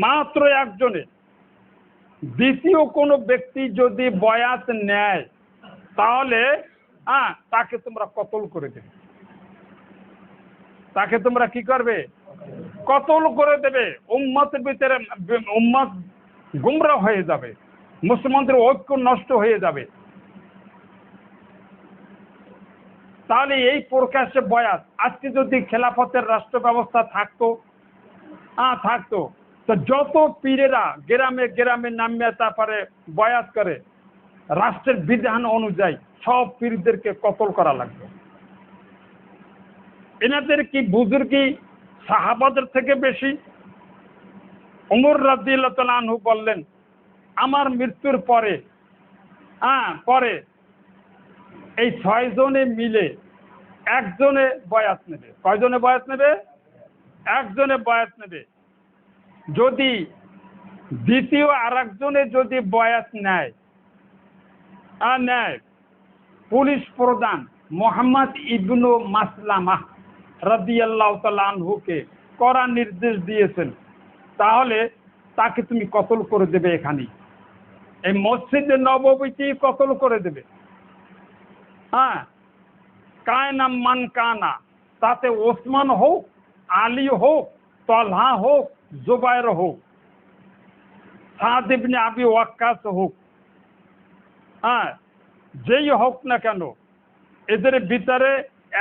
A: মাত্র একজনে। দ্বিতীয় কোনো ব্যক্তি যদি বয়াত নেয়, তাহলে তাকে তোমরা কতল করে দেবে। তাকে তোমরা কি করবে? কতল করে দেবে। উম্মতের ভিতরে উম্মত গুমরাহ হয়ে যাবে, মুসলমানদের ঐক্য নষ্ট হয়ে যাবে। তাহলে এই প্রকাশ্যে বয়াত, আজকে যদি খেলাফতের রাষ্ট্র ব্যবস্থা থাকতো তো যত পীরেরা গ্রামে গ্রামে নামিয়ে তারপরে বয়াত করে রাষ্ট্রের বিধান অনুযায়ী সব পীরদেরকে কতল করা লাগবে। এনাদের কি বুজুর্গি সাহাবাদের থেকে বেশি? ওমর রাদিয়াল্লাহু তাআলা আনহু বললেন, আমার মৃত্যুর পরে এই 6 জনে মিলে একজনে বয়াত নেবে। কয়জনে বয়াত নেবে? একজনে বয়াত নেবে। যদি দ্বিতীয় আরেকজনে যদি বয়াত নেয় পুলিশ প্রধান মোহাম্মদ ইবনু মাসলামা রাদিয়াল্লাহু তাআলা আনহুকে কড়া নির্দেশ দিয়েছেন, তাহলে তাকে তুমি কতল করে দেবে। এখানে এই মসজিদে নববীতেই কতল করে দেবে। কায়না মান কানা, তাতে ওসমান হোক, আলী হোক, তলহা হোক, জুবাইর হোক, সাদ ইবনে আবি ওয়াক্কাস হোক, যেই হোক না কেন, এদের ভিতরে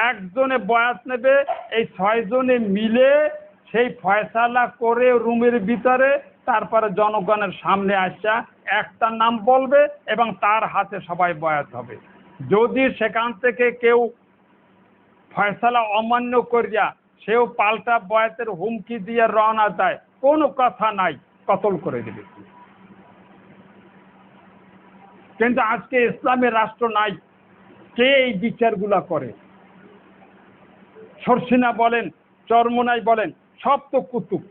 A: একজনে বয়াত নেবে। এই 6 জনে মিলে সেই ফয়সালা করে রুমের ভিতরে তারপরে জনগণের সামনে আসা একটা নাম বলবে এবং তার হাতে সবাই বয়াত হবে। যদি সেখান থেকে কেউ ফয়সালা অমান্য করিয়া সেও পাল্টা বয়াতের হুমকি দিয়ে রওনা দেয়, কোনো কথা নাই, কতল করে দেবে। কিন্তু আজকে ইসলামের রাষ্ট্র নাই, কে এই বিচারগুলা করে? শর্ষিনা বলেন, চরমোনাই বলেন, সব তো কুতুব,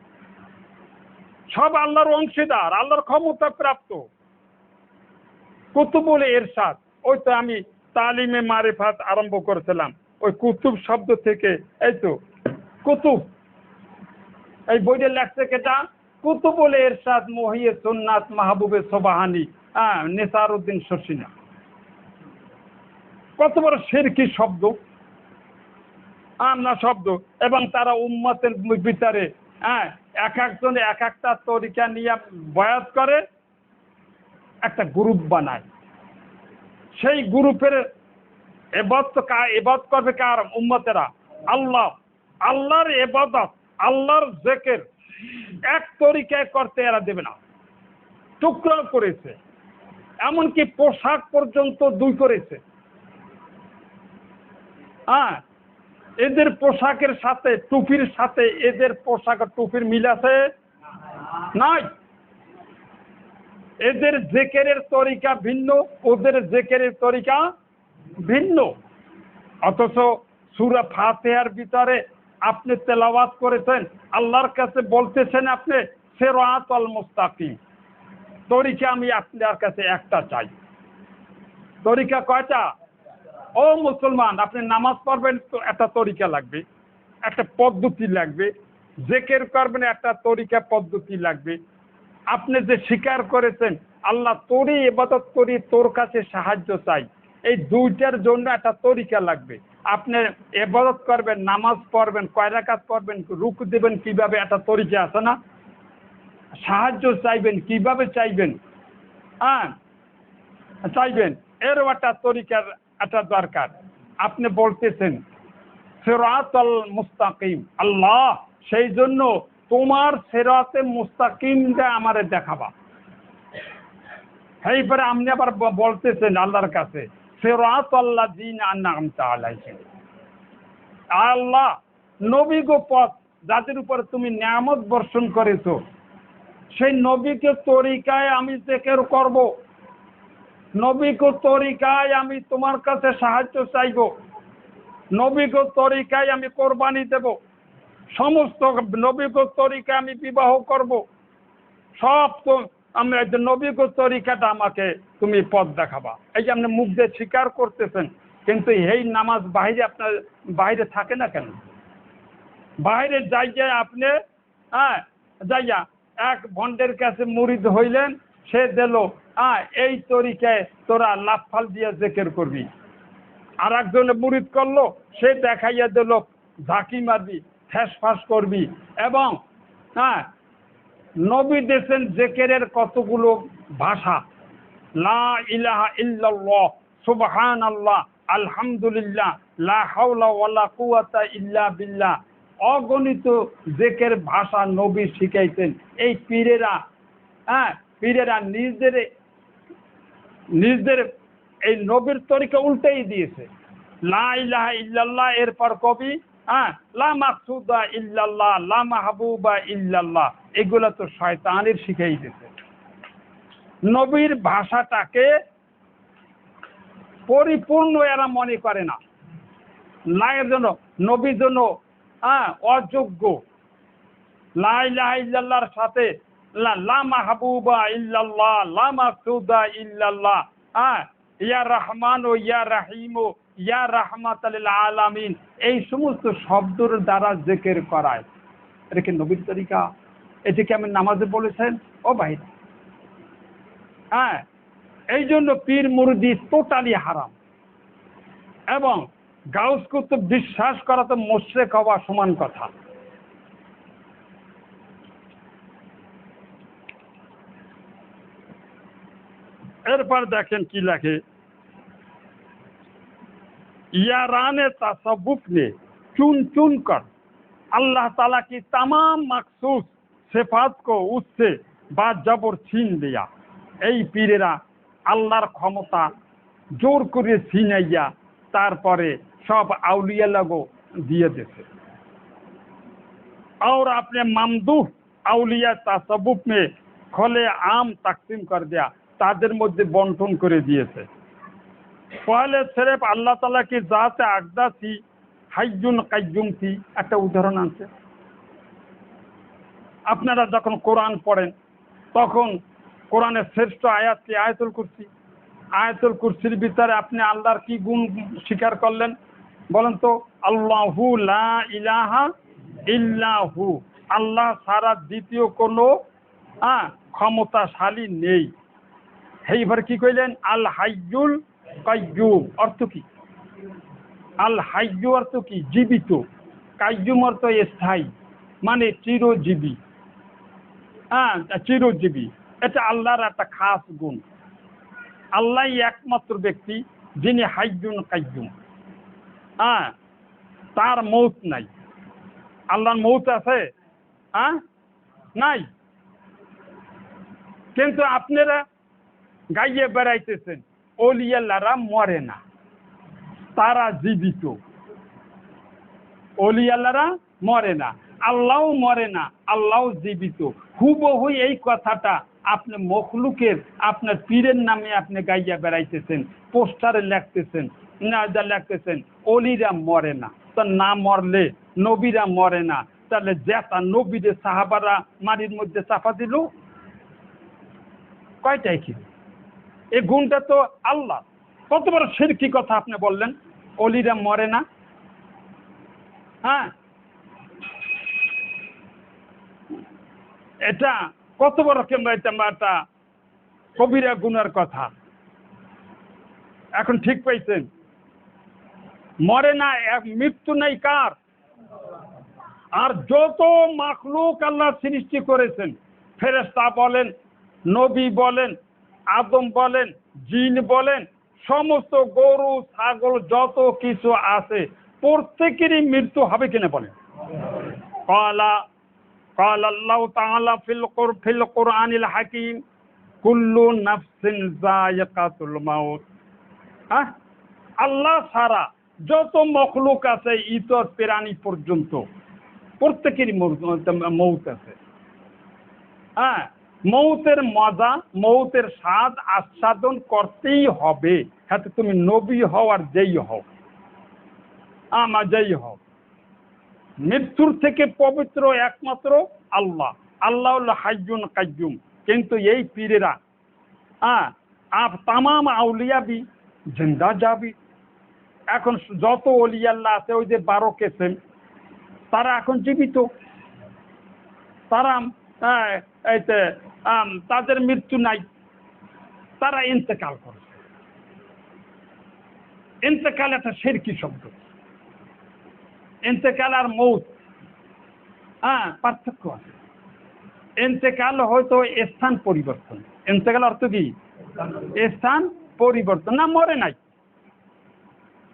A: সব আল্লাহর অংশীদার, আল্লাহর ক্ষমতা প্রাপ্ত কুতুব বলে এরশাদ। ওই তো আমি তালিমে মারিফাত আরম্ভ করেছিলাম, ওই কুতুব শব্দ থেকে। এই তো কুতুব, এই বইটা লেখছে কেটা? কুতুব বলে এরশাদ মহিয়ে সুন্নাত মাহবুবে সোবাহানি, নেসারউদ্দিন শর্ষিনা। কত বড় শিরকি শব্দ, না শব্দ। এবং তারা উম্মতের ভিতরে এক একজনে এক একটা তরিকা নিয়ে বয়াত করে, একটা গ্রুপ বানায়। সেই গ্রুপের ইবাদত করবে কার? উম্মতেরা। আল্লাহর ইবাদত, আল্লাহর জিকির এক তরিকায় করতে এরা দেবে না, টুকরা করেছে। এমনকি পোশাক পর্যন্ত 2 করেছে। এদের পোশাকের সাথে টুপির সাথে এদের পোশাক টুপির মিল আছে? নাই। এদের জিকিরের তরিকা ভিন্ন, ওদের জিকিরের তরিকা ভিন্ন। অথচ সূরা ফাতিহার ভিতরে আপনি তেলাওয়াত করেছেন, আল্লাহর কাছে বলতেছেন আপনি সিরাতাল মুস্তাকিম, তরিকা আমি আপনার কাছে একটা চাই। তরিকা কয়টা? ও মুসলমান, আপনি নামাজ পড়বেন তো একটা তরিকা লাগবে, একটা পদ্ধতি লাগবে। জিকির করবেন একটা তরিকা পদ্ধতি লাগবে। আপনি যে স্বীকার করেছেন আল্লাহ তোরই ইবাদত করি, তোর কাছে সাহায্য চাই, এই দুইটার জন্য একটা তরিকা লাগবে। আপনি ইবাদত করবেন, নামাজ পড়বেন, কয় রাকাত পড়বেন, রুকু দেবেন কিভাবে, একটা তরিকা আছে না? সাহায্য চাইবেন কিভাবে চাইবেন, চাইবেন, এরও একটা তরিকার একটা দরকার। আপনি বলতেছেন সিরাতাল মুস্তাকিম, আল্লাহ সেই জন্য তোমার সিরাতে মুস্তাকিমটা আমারে দেখাবা। এইবারে আপনি আবার বলতেছেন আল্লাহর কাছে সিরাতাল্লাযিনা আন'আমতা আলাইহিম, আল্লাহ নবীগো পথ যাদের উপর তুমি নিয়ামত বর্ষণ করেছো, সেই নবীকে তরিকায় আমি জিকির করব, নবীকে তরিকায় আমি তোমার কাছে সাহায্য চাইব, নবীকে তরিকায় আমি কোরবানি দেব, সমস্ত নবীকে তরিকায় আমি বিবাহ করব, সব তো আমি নবীকে তরিকাটা আমাকে তুমি পথ দেখাবা। এই যে আপনি মুখ দিয়ে স্বীকার করতেছেন, কিন্তু এই নামাজ বাইরে আপনার বাইরে থাকে না কেন? বাইরে যাইয়া আপনি যাইয়া এক ভন্ডের কাছে মুরিদ হইলেন, সে দিল এই তরিকায় তোরা লাফাল দিয়ে জিকির করবি। আর একজনে মুরিদ করলো, সে দেখাইয়া দিল ঝাঁকি মারবি, ফ্যাস ফাঁস করবি। এবং নবী দেশেন জিকিরের কতগুলো ভাষা, লা ইলাহা ইল্লাল্লাহ, সুবহানাল্লাহ, আলহামদুলিল্লাহ, লা হাওলা ওয়ালা কুওয়াতা ইল্লা বিল্লাহ, অগণিত জেকের ভাষা নবী শিখাইতেন। এই পীরেরা, পীরেরা নিজদের এই নবীর তরিকা উল্টেই দিয়েছে। লা ইলাহা ইল্লাল্লাহ, এরপর কবি লা মাকসুদা ইল্লাল্লাহ, লা মাহবুবা ইল্লাল্লাহ, এগুলো তো শয়তানের শিখাই দিয়েছে। নবীর ভাষাটাকে পরিপূর্ণ এরা মনে করে না। এর জন্য নবীর জন্য অযোগ্য। লা ইলাহা ইল্লাল্লাহর সাথে লা মাহবুবা ইল্লাল্লাহ, লা মাকসুদা ইল্লাল্লাহ, ইয়া রহমান ও ইয়া রাহিম ও ইয়া রাহমাতাল লিল আলামিন, এই সমস্ত শব্দের দ্বারা জিকির করায়। এটা কি নবীর তরিকা? এটাকে আমি নামাজে বলেছেন ও ভাই। এই জন্য পীর মুরিদি টোটালি হারাম, এবং গাউস কুতুব বিশ্বাস করা তো মুশরিক হওয়া সমান কথা। এরপর দেখেন কি লেখে, याराने तसव्वुफ ने चुन चुन कर अल्लाह ताला की तमाम मखसूस सिफात को उससे बाजबर छीन लिया। এই পীরেরা আল্লাহর ক্ষমতা জোর করে ছিনাইয়া তারপরে সব আউলিয়া লাগো দিয়ে দিয়েছে। और अपने ममदूह আউলিয়া तसव्वुफ में খলে আম তাকসিম कर दिया, তাদের মধ্যে বন্টন করে দিয়েছে। पहले सिर्फ अल्लाह ताला की जात अक़दा थी, हाय्युन काय्युम थी। একটা উদাহরণ আছে, আপনারা যখন কোরআন পড়েন তখন কোরআনের শ্রেষ্ঠ আয়াত কি? আয়াতুল কুরসি। আয়াতুল কুরসির ভিতরে আপনি আল্লাহর কি গুণ স্বীকার করলেন বলেন তো? আল্লাহু লা ইলাহা ইল্লাহু, আল্লাহ ছাড়া দ্বিতীয় কোনো ক্ষমতাশালী নেই। এইবার কি কইলেন? আল হাইয়ুল কাইয়ুম, অর্থ কি? আল হাইয়ু অর্থ কি? জীবিত। কাইয়ুম অর্থ স্থায়ী, মানে চিরজীবী। চিরজীবী, এটা আল্লাহর একটা খাস গুণ। আল্লাহ একমাত্র ব্যক্তি যিনি হাইয়ুন কাইয়ুম। তার মৌত নাই। আল্লাহর মৌত আছে? নাই। কিন্তু আপনারা গাইয়ে বেড়াইতেছেন ওলিয়াল্লাহরা মরে না, তারা জীবিত। ওলিয়াল্লাহরা মরে না, আল্লাহও মরে না, আল্লাহও জীবিত। হুবহু এই কথাটা আপনি মখলুকের আপনার পীরের নামে আপনি গাইয়া বেড়াইতেছেন, পোস্টারে লিখতেছেন, না লিখতেছেন ওলিরা মরে না। তো না মরলে নবীরা মরে না, তাহলে যেটা নবীদের সাহাবারা মাটির মধ্যে চাপা দিল, কয়টাই কি? এই গুণটা তো আল্লাহ। কত বড় শিরকি কথা আপনি বললেন, ওলিরা মরে না। এটা কত বড় একটা কবিরা গুনার কথা। এখন ঠিক পাইছেন? মরে না, মৃত্যু নেই কার? আর যত মাখলুক আল্লাহ সৃষ্টি করেছেন, ফেরেশতা বলেন, নবী বলেন, আদম বলেন, জিন বলেন, সমস্ত গরু ছাগল যত কিছু আছে প্রত্যেকেরই মৃত্যু হবে কিনা বলেন? قال الله تعالى في القرآن الحكيم كل نفس ذائقة الموت। আল্লাহ ছাড়া যত মখলুক আছে ইতর প্রাণী পর্যন্ত প্রত্যেকেরই মৌত আছে। মৌতের মজা, মৌতের স্বাদ আস্বাদন করতেই হবে। হ্যাঁ, তুমি নবী হও আর যেই হও, যেই হও। মৃত্যুর থেকে পবিত্র একমাত্র আল্লাহ। আল্লাহ হল হাইয়ুন কাইয়ুম। কিন্তু এই পীরেরা তামাম আউলিয়া বি জিন্দা যাবি। এখন যত ওলিয়াল্লাহ আছে, ওই যে 12 কেসেম, তারা এখন জীবিত। তারা তাদের মৃত্যু নাই, তারা ইন্তেকাল করেছে। ইন্তেকাল একটা শিরকি শব্দ। ইন্তেকাল আর মৌত পার্থক্য আছে। ইন্তেকাল হয়তো স্থান পরিবর্তন। ইন্তেকাল অর্থ কি? স্থান পরিবর্তন। না, মরে নাই।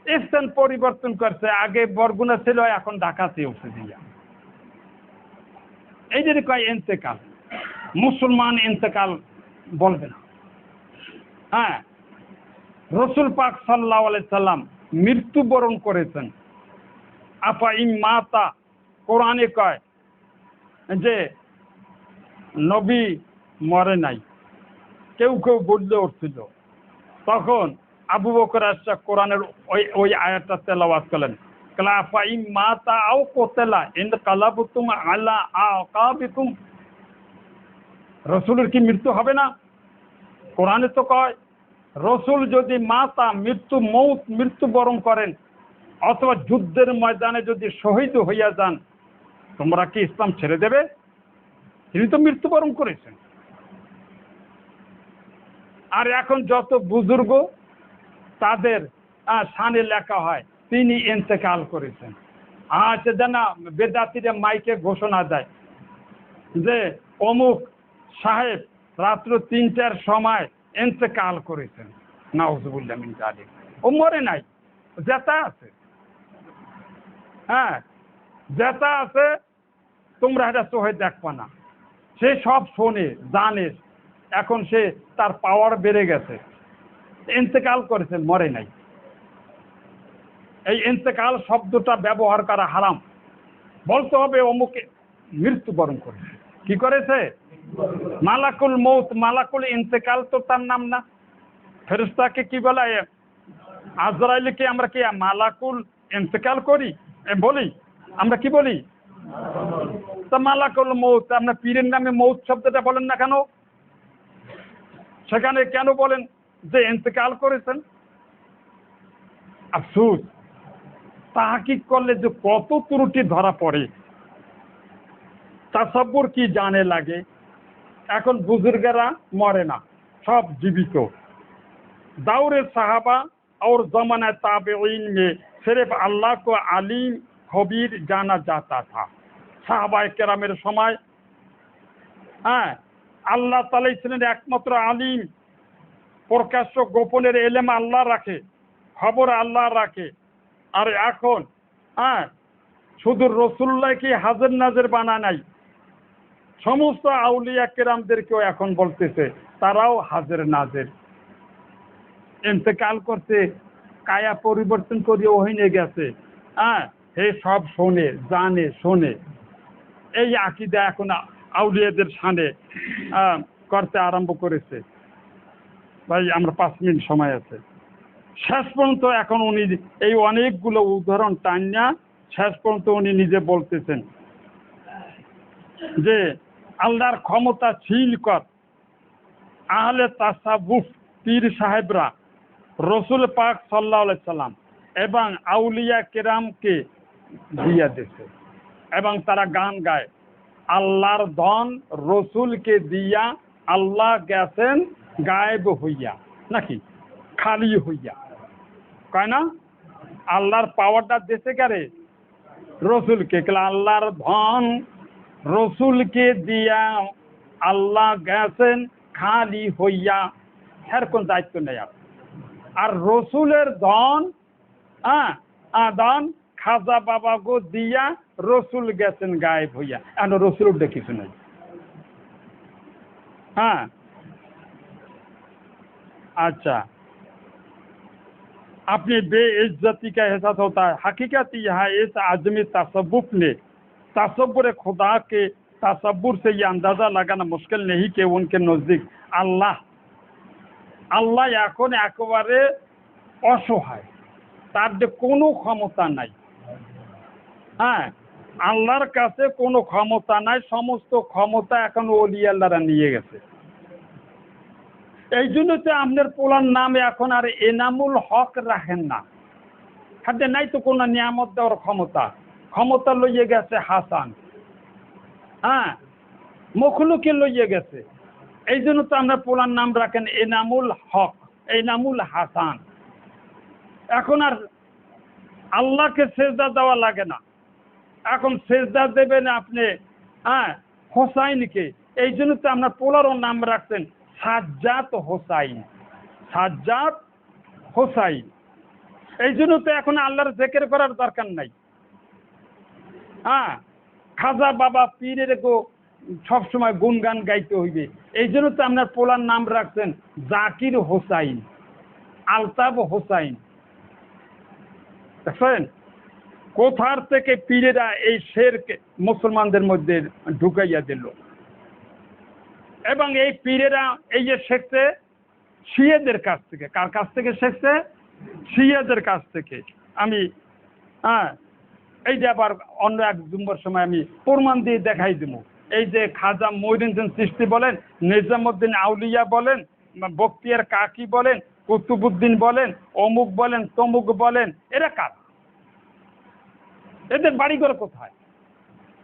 A: স্থান পরিবর্তন করছে, আগে বরগুনা ছিল এখন ঢাকাতে উঠে দিয়া। এই যে কয় ইন্তেকাল, মুসলমান ইন্তেকাল বলবে না। হ্যাঁ, রসুল পাক সাল্লাল্লাহু আলাইহি সাল্লাম মৃত্যুবরণ করেছেন। আফা ইম মাতা, কোরআনে কয় যে নবী মরে নাই, কেউ কেউ বললে উঠছিল। তখন আবু বকর আসছে কোরআনের ওই আয়াতটা তেলাওয়াত করলেন, কালা আফা ইম মাতা আও কোতেলা ইনকালাবতুম আলা আকাবিকুম। রসুলের কি মৃত্যু হবে না? কোরআনে তো কয় রসুল যদি মাতা মৃত্যুবরণ করেন অথবা যুদ্ধের ময়দানে যদি শহীদ হইয়া যান, তোমরা কি ইসলাম ছেড়ে দেবে? তিনি তো মৃত্যুবরণ করেছেন। আর এখন যত বুজুর্গ তাদের শানে লেখা হয় তিনি ইন্তেকাল করেছেন। আচ্ছা, জানা বেদাতিরা মাইকে ঘোষণা দেয় যে অমুক সাহেব রাত্র ৩টার সময় ইন্তেকাল করেছেন। নাউজুবিল্লাহ মিন যালিক। ও মরে নাই, জেতা আছে। হ্যাঁ, জেতা আছে, তোমরা এটা চোখে দেখবা না। সে সব শোনে, জানে, এখন সে তার পাওয়ার বেড়ে গেছে। ইন্তেকাল করেছেন, মরে নাই। এই ইন্তেকাল শব্দটা ব্যবহার করা হারাম। বলতে হবে অমুকে মৃত্যুবরণ করেছে। কি করেছে? মালাকুল মৌত, মালাকুল ইন্তেকাল তো তার নাম না। ফেরেশতাকে কি বলা? আজরাইলকে আমরা কি মালাকুল ইন্তেকাল করি বলি? আমরা কি বলি? তা মালাকুল মৌত, আপনার পীরের নামে মৌত শব্দটা বলেন না কেন? সেখানে কেন বলেন যে ইন্তেকাল করেছেন? আফসোস, তাহকিক করলে যে কত ত্রুটি ধরা পড়ে। তাসাব্বুর কি জানে লাগে। এখন বুজুর্গেরা মরে না, সব জীবিত। दौर साहबा और ज़माना ताबईन में सिर्फ अल्लाह को आलिम खबीर जाना जाता था। साहबा केरामेर समय আল্লাহ তাআলাই ছিলেন একমাত্র আলিম, প্রকাশ্য গোপনের এলেম আল্লাহ রাখে, খবর আল্লাহ রাখে। আর এখন শুধু রসুল্লাহকে হাজির নাজির বানা নাই, সমস্ত আউলিয়া কেরামদেরকেও এখন বলতেছে তারাও হাজির নাজির। ইন্তেকাল করতে, কায়া পরিবর্তন করে ওহিনে গেছে। হে সব শোনে, জানে, শোনে। এই আকীদা এখন আউলিয়াদের শানে করতে আরম্ভ করেছে। ভাই আমরা 5 মিনিট সময় আছে। শেষ পর্যন্ত এখন উনি এই অনেকগুলো উদাহরণ টান্না শেষ পর্যন্ত উনি নিজে বলতেছেন যে আল্লাহর ক্ষমতা ছিলকর আহলে তাসাউফ পীর সাহেবরা রসুল পাক সাল্লাল্লাহু আলাইহি সাল্লাম এবং আউলিয়া কেরামকে দিয়া দিয়েছে। এবং তারা গান গায়, আল্লাহর ধন রসুলকে দিয়া আল্লাহ গেছেন গায়েব হইয়া, নাকি খালি হইয়া, কয় না? আল্লাহর পাওয়ারটা দেশে কারে? রসুলকে। আল্লাহর ধন রসুলকে দিয়া আল্লাহ গেছেন খালি হইয়া, এর কোন দায়িত্ব নেই। আর রসুলের ধন ধন খাজা বাবা গো দিয়া রসুল গেছেন গায়েব হইয়া। এখন রসুল উঠে কিছু নেই। अच्छा, अपनी बेइज्जती का एहसास होता है। हकीकत यह है इस आजमी तसव्वुफ ने तसव्वुर खुदा के तसव्वुर से ये अंदाज़ा लगाना मुश्किल नहीं कि उनके नज़दीक আল্লাহ এখন একেবারে অসহায়, তার যে কোনো ক্ষমতা নাই। আল্লাহর কাছে কোনো ক্ষমতা নাই, সমস্ত ক্ষমতা এখন ওলি আল্লাহরা নিয়ে গেছে। এই জন্য তো আপনার পোলার নাম এখন আর এনামুল হক রাখেন না। হাতে নাই তো কোনো নিয়ামত দেওয়ার ক্ষমতা, ক্ষমতা লইয়ে গেছে হাসান। মখলুকে লইয়ে গেছে। এই জন্য তো আপনার পোলার নাম রাখেন এনামুল হক, এনামুল হাসান। এখন আর আল্লাহকে সেজদা দেওয়া লাগে না, এখন সেজদা দেবেন আপনি হোসাইনকে। এই জন্য তো আপনার পোলারও নাম রাখছেন সাজ্জাদ হোসাইন, সাজ্জাদ হোসাইন। এই জন্য তো এখন আল্লাহর জিকির করার দরকার নাই। হ্যাঁ, খাজা বাবা পীরের গো সবসময় গুনগান গাইতে হইবে। এই জন্য তো আপনার পোলার নাম রাখছেন জাকির হোসাইন, আলতাফ হোসাইন। দেখছেন কোথার থেকে পীরেরা এই শেরকে মুসলমানদের মধ্যে ঢুকাইয়া দিল। এবং এই পীরেরা এই যে শিখছে শিয়াদের কাছ থেকে। কার কাছ থেকে শিখছে? শিয়াদের কাছ থেকে। আমি হ্যাঁ, এইটা আবার অন্য এক জুম্বার সময় আমি প্রমাণ দিয়ে দেখাই দেবো। এই যে খাজা মঈনুদ্দিন চিশতি বলেন, নিজামুদ্দিন আউলিয়া বলেন, বখতিয়ার কাকি বলেন, কুতুবুদ্দিন বলেন, অমুক বলেন, তমুক বলেন, এরা কার? এদের বাড়িঘর কোথায়?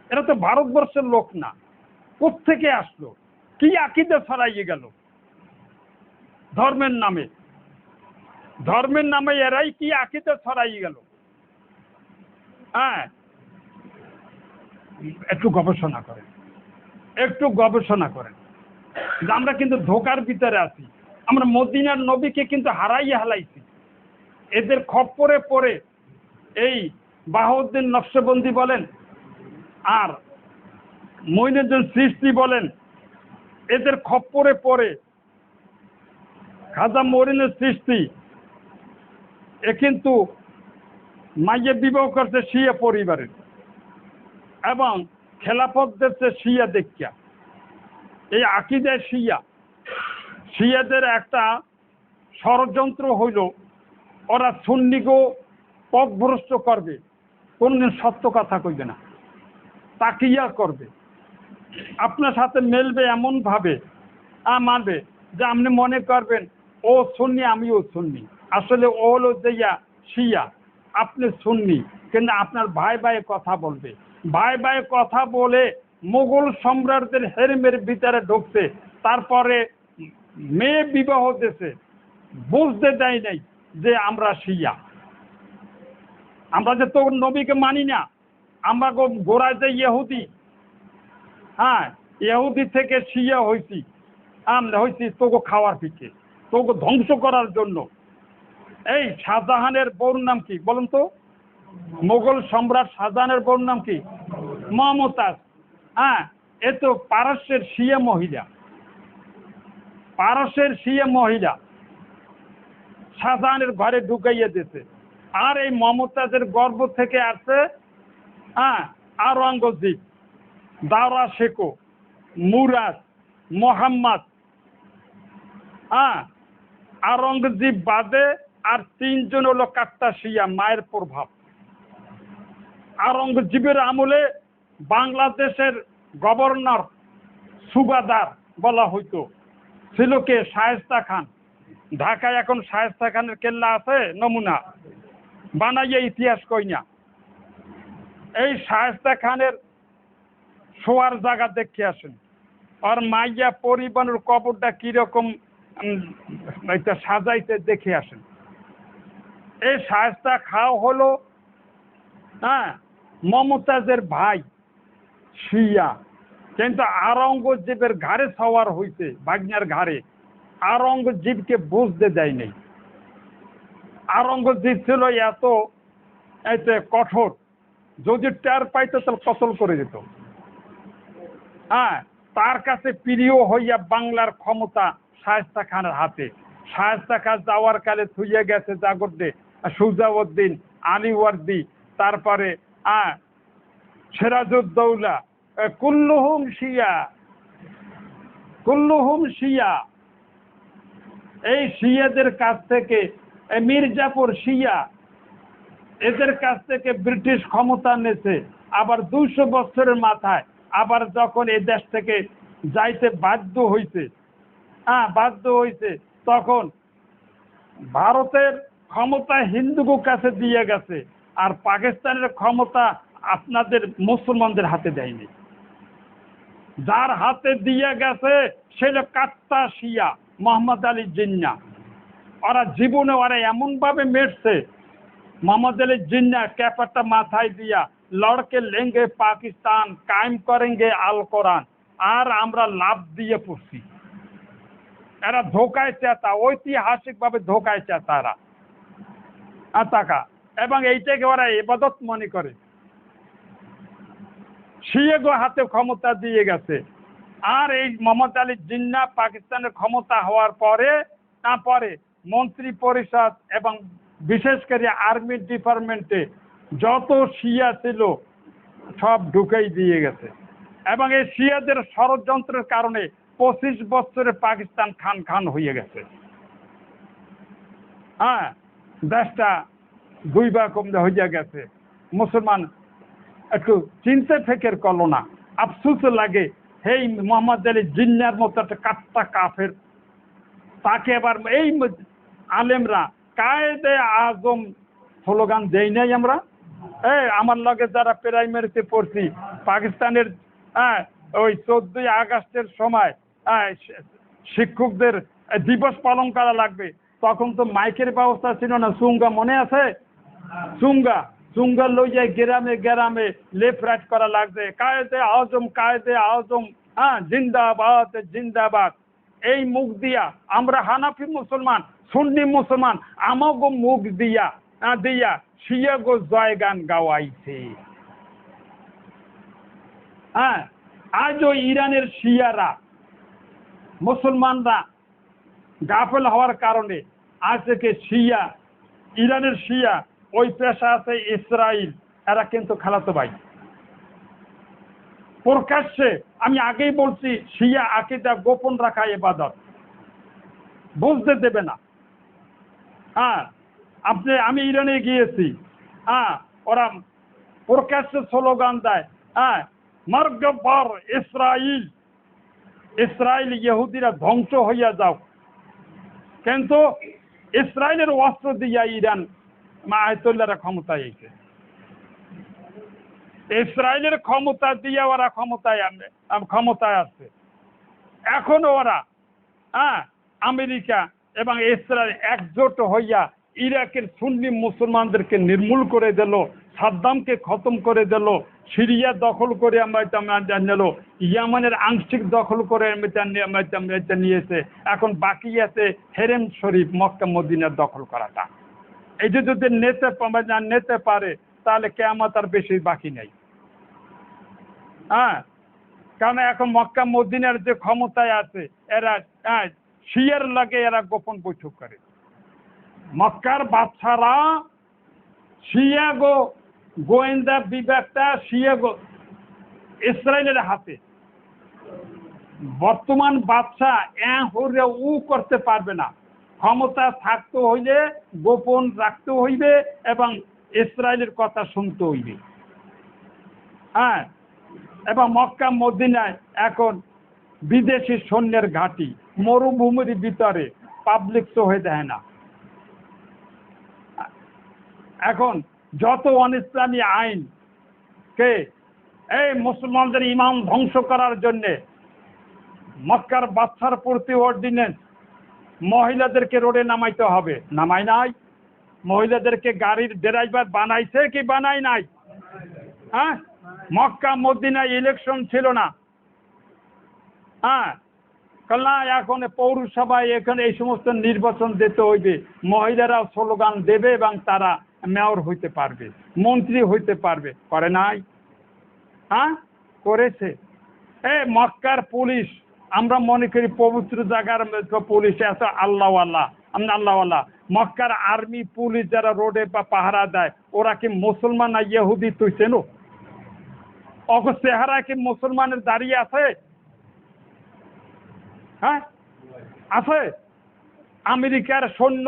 A: এরা তো ভারতবর্ষের লোক না। কোত্থেকে আসলো? কি আকীদা ছড়াইয়ে গেল ধর্মের নামে? ধর্মের নামে এরাই কি আকীদা ছড়াইয়ে গেল? হ্যাঁ, একটু গবেষণা করেন, একটু গবেষণা করেন। আমরা কিন্তু ধোকার ভিতরে আছি। আমরা মদিনার নবীকে কিন্তু হারাইয়ে হালাইছি। এদের খপ্পরে পড়ে এই বাহাউদ্দিন নকশবন্দি বলেন আর মঈনুদ্দিন চিশতি বলেন, এদের খপ্পরে পড়ে খাজা মঈনুদ্দিন চিশতি এ কিন্তু মাইয়ে বিবাহ করছে শিয়া পরিবারের এবং খেলাফত দিচ্ছে শিয়া দেখিয়া। এই আকীদায় শিয়াদের একটা ষড়যন্ত্র হইল, ওরা সুন্নিগো পথভ্রষ্ট করবে, কোনদিন সত্য কথা কইবে না, তাকিয়া করবে, আপনার সাথে মেলবে এমন ভাবে মানবে যে আপনি মনে করবেন ও সুন্নি আমিও সুন্নি। আসলে ও হলো যে শিয়া, আপনি সুন্নি, কিন্তু আপনার ভাই ভাই কথা বলবে। ভাই ভাই কথা বলে মোগল সম্রাটদের হেরেমের ভিতরে ঢুকছে, তারপরে মেয়ে বিবাহ দিয়েছে, বুঝতে দেয় নাই যে আমরা শিয়া। আমরা যে তো নবীকে মানি না, আমরা গোড়ায় যে ইহুদি, হ্যাঁ ইহুদি থেকে শিয়া হয়েছি, আমরা হয়েছি তোকে খাওয়ার পিছে, তোকে ধ্বংস করার জন্য। এই শাহজাহানের বউর নাম কি বলুন তো? মোগল সম্রাট শাহজাহানের বউর নাম কি? মমতাজ। হ্যাঁ, এ তো পারস্যের শিয়া মহিলা, পারস্যের শিয়া মহিলা শাহজাহানের ঘরে ঢুকাইয়া দিয়েছে। আর এই মমতাজের গর্ভ থেকে আসছে হ্যাঁ আওরঙ্গজেব, দাওরা শেখো, মুরাদ, মোহাম্মদ। হ্যাঁ, আওরঙ্গজেব বাদে আর তিনজন হলো কাট্টা শিয়া, মায়ের প্রভাব। আওরঙ্গজেবের আমলে বাংলাদেশের গভর্নর সুবাদার বলা হইতো ছিল কে? শায়েস্তা খান। ঢাকায় এখন শায়েস্তা খানের কেল্লা আছে, নমুনা বানাইয়া ইতিহাস কই না। এই শায়েস্তা খানের শোয়ার জায়গা দেখে আসেন, আর মাইয়া পরিবারের কবরটা কিরকম সাজাইতে দেখে আসেন। এই শায়েস্তা খাও হলো হ্যাঁ মমতাজের ভাই, শিয়া, কিন্তু আওরঙ্গজেবের ঘাড়ে সওয়ার হইছে, ভাগ্নার ঘাড়ে। আওরঙ্গজেবকে বুঝতে দেয় নাই। আওরঙ্গজেব ছিল এত কঠোর, যদি টের পাইতো তাহলে কতল করে যেত। হ্যাঁ, তার কাছে প্রিয় হইয়া বাংলার ক্ষমতা শায়েস্তা খানের হাতে। শায়েস্তা খান যাওয়ার কালে থুইয়া গেছে জাগরদে সুজাউদ্দিন, আলীওয়ার্দী, তারপরে সিরাজউদ্দৌলা, কুল্লুহুম শিয়া, কুল্লুহুম শিয়া। এই শিয়াদের কাছ থেকে মির্জাপুর শিয়া, এদের কাছ থেকে ব্রিটিশ ক্ষমতা নিয়েছে। আবার 200 বছরের মাথায় আবার যখন এই দেশ থেকে যাইতে বাধ্য হইছে, তখন ভারতের ক্ষমতা হিন্দুদের কাছে দিয়ে গেছে, আর পাকিস্তানের ক্ষমতা আপনাদের মুসলমানদের হাতে দেয়নি। যার হাতে দিয়ে গেছে সেটা কাট্টা শিয়া, মোহাম্মদ আলী জিন্নাহ। ওরা জীবনে ওরা এমন ভাবে মেটছে, মোহাম্মদ আলী জিন্নাহ ক্যাপারটা মাথায় দিয়া লড়কে লেঙ্গে পাকিস্তান, কায়েম করেঙ্গে আল কোরআন, আর আমরা লাভ দিয়ে পড়ছি। এরা ধোকায় চেতা, ঐতিহাসিক ভাবে ধোকায় চেতা। এরা টাকা, এবং এইটাকে ওরা ইবাদত মনে করে। শিয়াগো হাতে ক্ষমতা দিয়ে গেছে। আর এই মোহাম্মদ আলী জিন্নাহ পাকিস্তানের ক্ষমতা হওয়ার পরে মন্ত্রী পরিষদ এবং বিশেষ করে আর্মি ডিপার্টমেন্টে যত শিয়া ছিল সব ঢুকেই দিয়ে গেছে। এবং এই শিয়াদের ষড়যন্ত্রের কারণে 25 বছরে পাকিস্তান খান খান হয়ে গেছে। হ্যাঁ, দেশটা দুই ভাগ হয়ে গেছে। মুসলমান একটু চিনতে ফেকের করলো না, আফসোস লাগে। এই মোহাম্মদ আলী জিন্নাহর মতো একটা কাট্টা কাফের, তাকে আবার এই আলেমরা কায়েদে আজম স্লোগান দেই নাই আমরা। আমার লগে যারা প্রাইমারিতে পড়ছি, পাকিস্তানের ওই 14ই আগস্টের সময় শিক্ষকদের দিবস পালন করা লাগবে, তখন তো মাইকের ব্যবস্থা ছিল না, চুঙ্গা মনে আছে? চুঙ্গা লইয়া গ্রামে গ্রামে লেফট রাইট করা লাগবে, কায়েদে আজম জিন্দাবাদ জিন্দাবাদ। এই মুখ দিয়া আমরা হানাফি মুসলমান, সুন্নি মুসলমান, আমাগো মুখ দিয়া শিয়াগো জয়গান গাওয়াইছে। আজও ইরানের শিয়ারা, মুসলমানরা গাফেল হওয়ার কারণে আজ থেকে ইরানের শিয়া ওই পেশা আছে ইসরায়েল, এরা কিন্তু খালাতো ভাই। প্রকাশ্যে আমি আগেই বলছি, শিয়া আকীদা গোপন রাখা ইবাদত, বুঝতে দেবে না। আমি ইরানে গিয়েছি, ওরা প্রকাশ্যে স্লোগান দেয়, মারগবার ইসরায়েল ইহুদিরা ধ্বংস হইয়া যাও। কিন্তু ইসরায়েলের অস্ত্র দিয়া ইরান আয়াতুল্লাহরা ক্ষমতায় এসে, ইসরায়েলের ক্ষমতা দিয়ে ওরা ক্ষমতায় আসছে। এখনো ওরা আমেরিকা এবং ইসরায়েল একজোট হইয়া ইরাকের সুন্নি মুসলমানদেরকে নির্মূল করে দিল, সাদ্দামকে খতম করে দিল, সিরিয়া দখল করে নিল, ইয়ামানের আংশিক দখল করে নিয়েছে। এখন বাকি আছে হেরেম শরীফ মক্কা মদিনার দখল করাটা। এই যে যদি নিতে পারে তাহলে কিয়ামত আর বেশি বাকি নেই। কারণ এখন মক্কা মদিনার যে ক্ষমতায় আছে, এরা শিয়ার লাগে এরা গোপন বৈঠক করে। মক্কার বাদশারা শিয়াগো গোয়েন্দা বিভাগটা শিয়াগো ইসরায়েলের হাতে। বর্তমান বাদশা উ করতে পারবে না, ক্ষমতা থাকতে হইলে গোপন রাখতে হইবে এবং ইসরায়েলের কথা শুনতে হইবে। এবং মক্কা মদিনায় এখন বিদেশি সৈন্যের ঘাঁটি, মরুভূমির ভিতরে পাবলিক তো হয়ে দেয় না। এখন যত অনিসলামী আইন কে এই মুসলমানদের ইমান ধ্বংস করার জন্যে মক্কার বাদশার প্রতি অর্ডিনেন্স, মহিলাদেরকে রোডে নামাইতে হবে, নামাই নাই? মহিলাদেরকে গাড়ির ড্রাইভার বানাইছে কি বানাই নাই? মক্কা মদিনায় ইলেকশন ছিল না, এখন পৌরসভায় এখানে এই সমস্ত নির্বাচন দিতে হইবে, মহিলারা স্লোগান দেবে এবং তারা মেয়র হইতে পারবে, মন্ত্রী হইতে পারবে। করে নাই? করেছে। মক্কার পুলিশ, আমরা মনে করি পবিত্র জায়গার পুলিশ এত আল্লাহওয়ালা, আল্লাহওয়ালা। মক্কার আর্মি পুলিশ যারা রোডে বা পাহারা দেয়, ওরা কি মুসলমান না ইহুদি তুই চেনো? চেহারা কি মুসলমানের দাঁড়িয়ে আছে? আছে? আমেরিকার সৈন্য,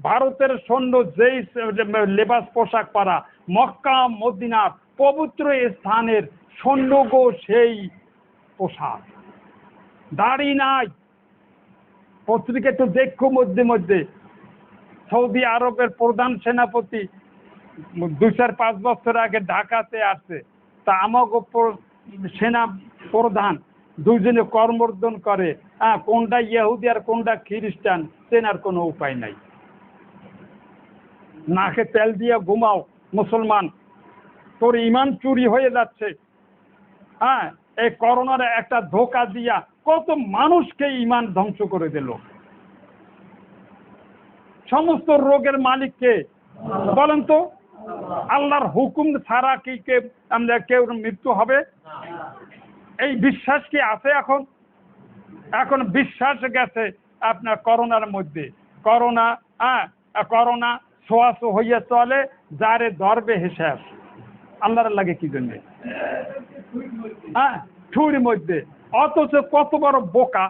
A: ভারতের সৈন্য যেই লেবাস পোশাক পরা, মক্কা মদিনার পবিত্র স্থানের সৈন্যগো সেই পোশাক, দাড়ি নাই। পত্রিকা তো দেখো মধ্যে মধ্যে, সৌদি আরবের প্রধান সেনাপতি 2-5 বছর আগে ঢাকাতে আসছে, তা আমাকে সেনা প্রধান দুজনে কর্মর্দন করে, কোনটা ইহুদি আর কোনটা খ্রিস্টান চেনার কোনো উপায় নাই। নাকে তেল দিয়ে ঘুমাও মুসলমান, তোর ইমান চুরি হয়ে যাচ্ছে। এই করোনার একটা ধোকা দিয়া কত মানুষকে ইমান ধ্বংস করে দিল। সমস্ত রোগের মালিককে বলেন তো, আল্লাহর হুকুম ছাড়া কি কেউ মৃত্যু হবে? এই বিশ্বাস কি আছে এখন? এখন বিশ্বাস গেছে আপনার করোনার মধ্যে। করোনা, করোনা ছোঁয়াছু হইয়া চলে, যারে ধরবে হিসাব আল্লাহর লাগে কি জন্য? ঠুর মধ্যে। অথচ কত বড় বোকা।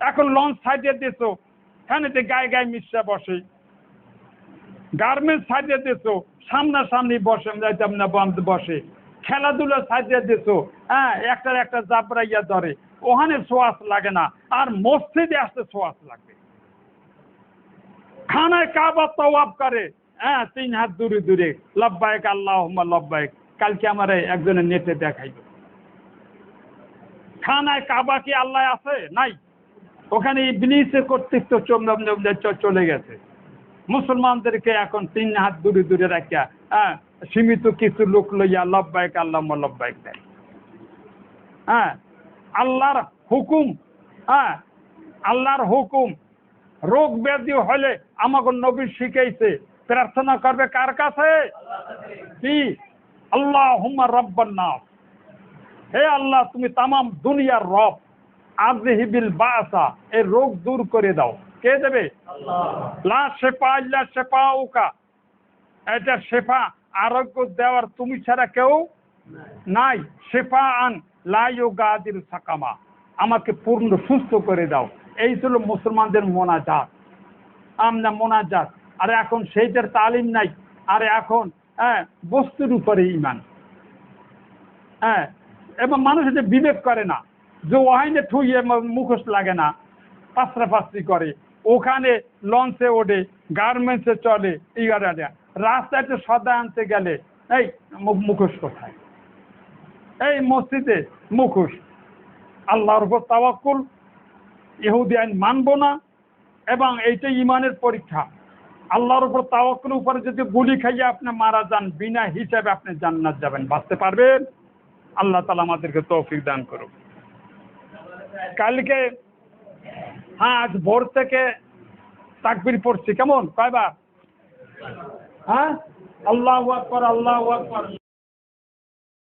A: এখন লঞ্চ সাইডে দিছো, হ্যাঁ গায়ে গায়ে মিশা বসে। গার্মেন্টস সাইডে দিছো, সামনাসামনি বসে। খেলাধুলা সাইডে দিছো, একটার একটা জাবরাইয়া ধরে, ওখানে সোয়াস লাগে না, আর মসজিদে আসতে সোয়াস লাগবে। খানায় কাবা তওয়াব করে, 3 হাত দূরে দূরে, লব্বাইক আল্লাহুম্মা লব্বাইক। কালকে আমার একজনের নেটে দেখাইল, খানায় কাবা কি আল্লাহ আছে? নাই। ওখানে ইবলিসের কর্তৃত্ব চলে গেছে। মুসলমানদেরকে এখন 3 হাত দূরে দূরে রাখিয়া সীমিত কিছু লোক লইয়া লব্বাইক আল্লাহুম্মা লব্বাইক দেয়। আল্লাহর হুকুম, আল্লাহর হুকুম। রোগ ব্যাধি হলে আমাকে নবী শিখাইছে প্রার্থনা করবে কার কাছে? কি? আল্লাহুম্মা রাব্বান নাস, হে আল্লাহ তুমি তামাম দুনিয়ার রব, আযহিবিল বাসা, এই রোগ দূর করে দাও। কে দেবে? লা শেফা ইল্লা শেফাউকা, এটা শেফা, আরোগ্য দেওয়ার তুমি ছাড়া কেউ নাই। শেফা আন লা ইউগাদিরু সাকামা, আমাকে পূর্ণ সুস্থ করে দাও। এই ছিল মুসলমানদের মোনাজাত, মোনাজাত। আর এখন সেইটার তালিম নাই। আর এখন বস্তুর উপরে ইমান, এবং মানুষ যে বিবেক করে না, যে ওহাইনে ঠুইয়ে মুখোশ লাগে না, পাঁচরা করে, ওখানে লঞ্চে ওঠে, গার্মেন্টসে চলে, রাস্তাতে সদা আনতে গেলে এই মুখোশ কোথায়? এই মসজিদে মুখোশ। আল্লাহর উপর তাওয়াক্কুল, ইহুদি আইন মানবো না, এবং এইটাই ইমানের পরীক্ষা। আল্লাহর উপর তাওয়াক্কুল উপরে যদি গুলি খাইয়ে আপনি মারা যান, বিনা হিসাবে আপনি জান্নাত যাবেন, বাঁচতে পারবেন? আল্লাহ তাআলা আমাদেরকে তৌফিক দান করুন। কালকে আজ ভোর থেকে তাকবীর পড়ছি, কেমন কয়বার? আল্লাহু আকবার, আল্লাহু আকবার।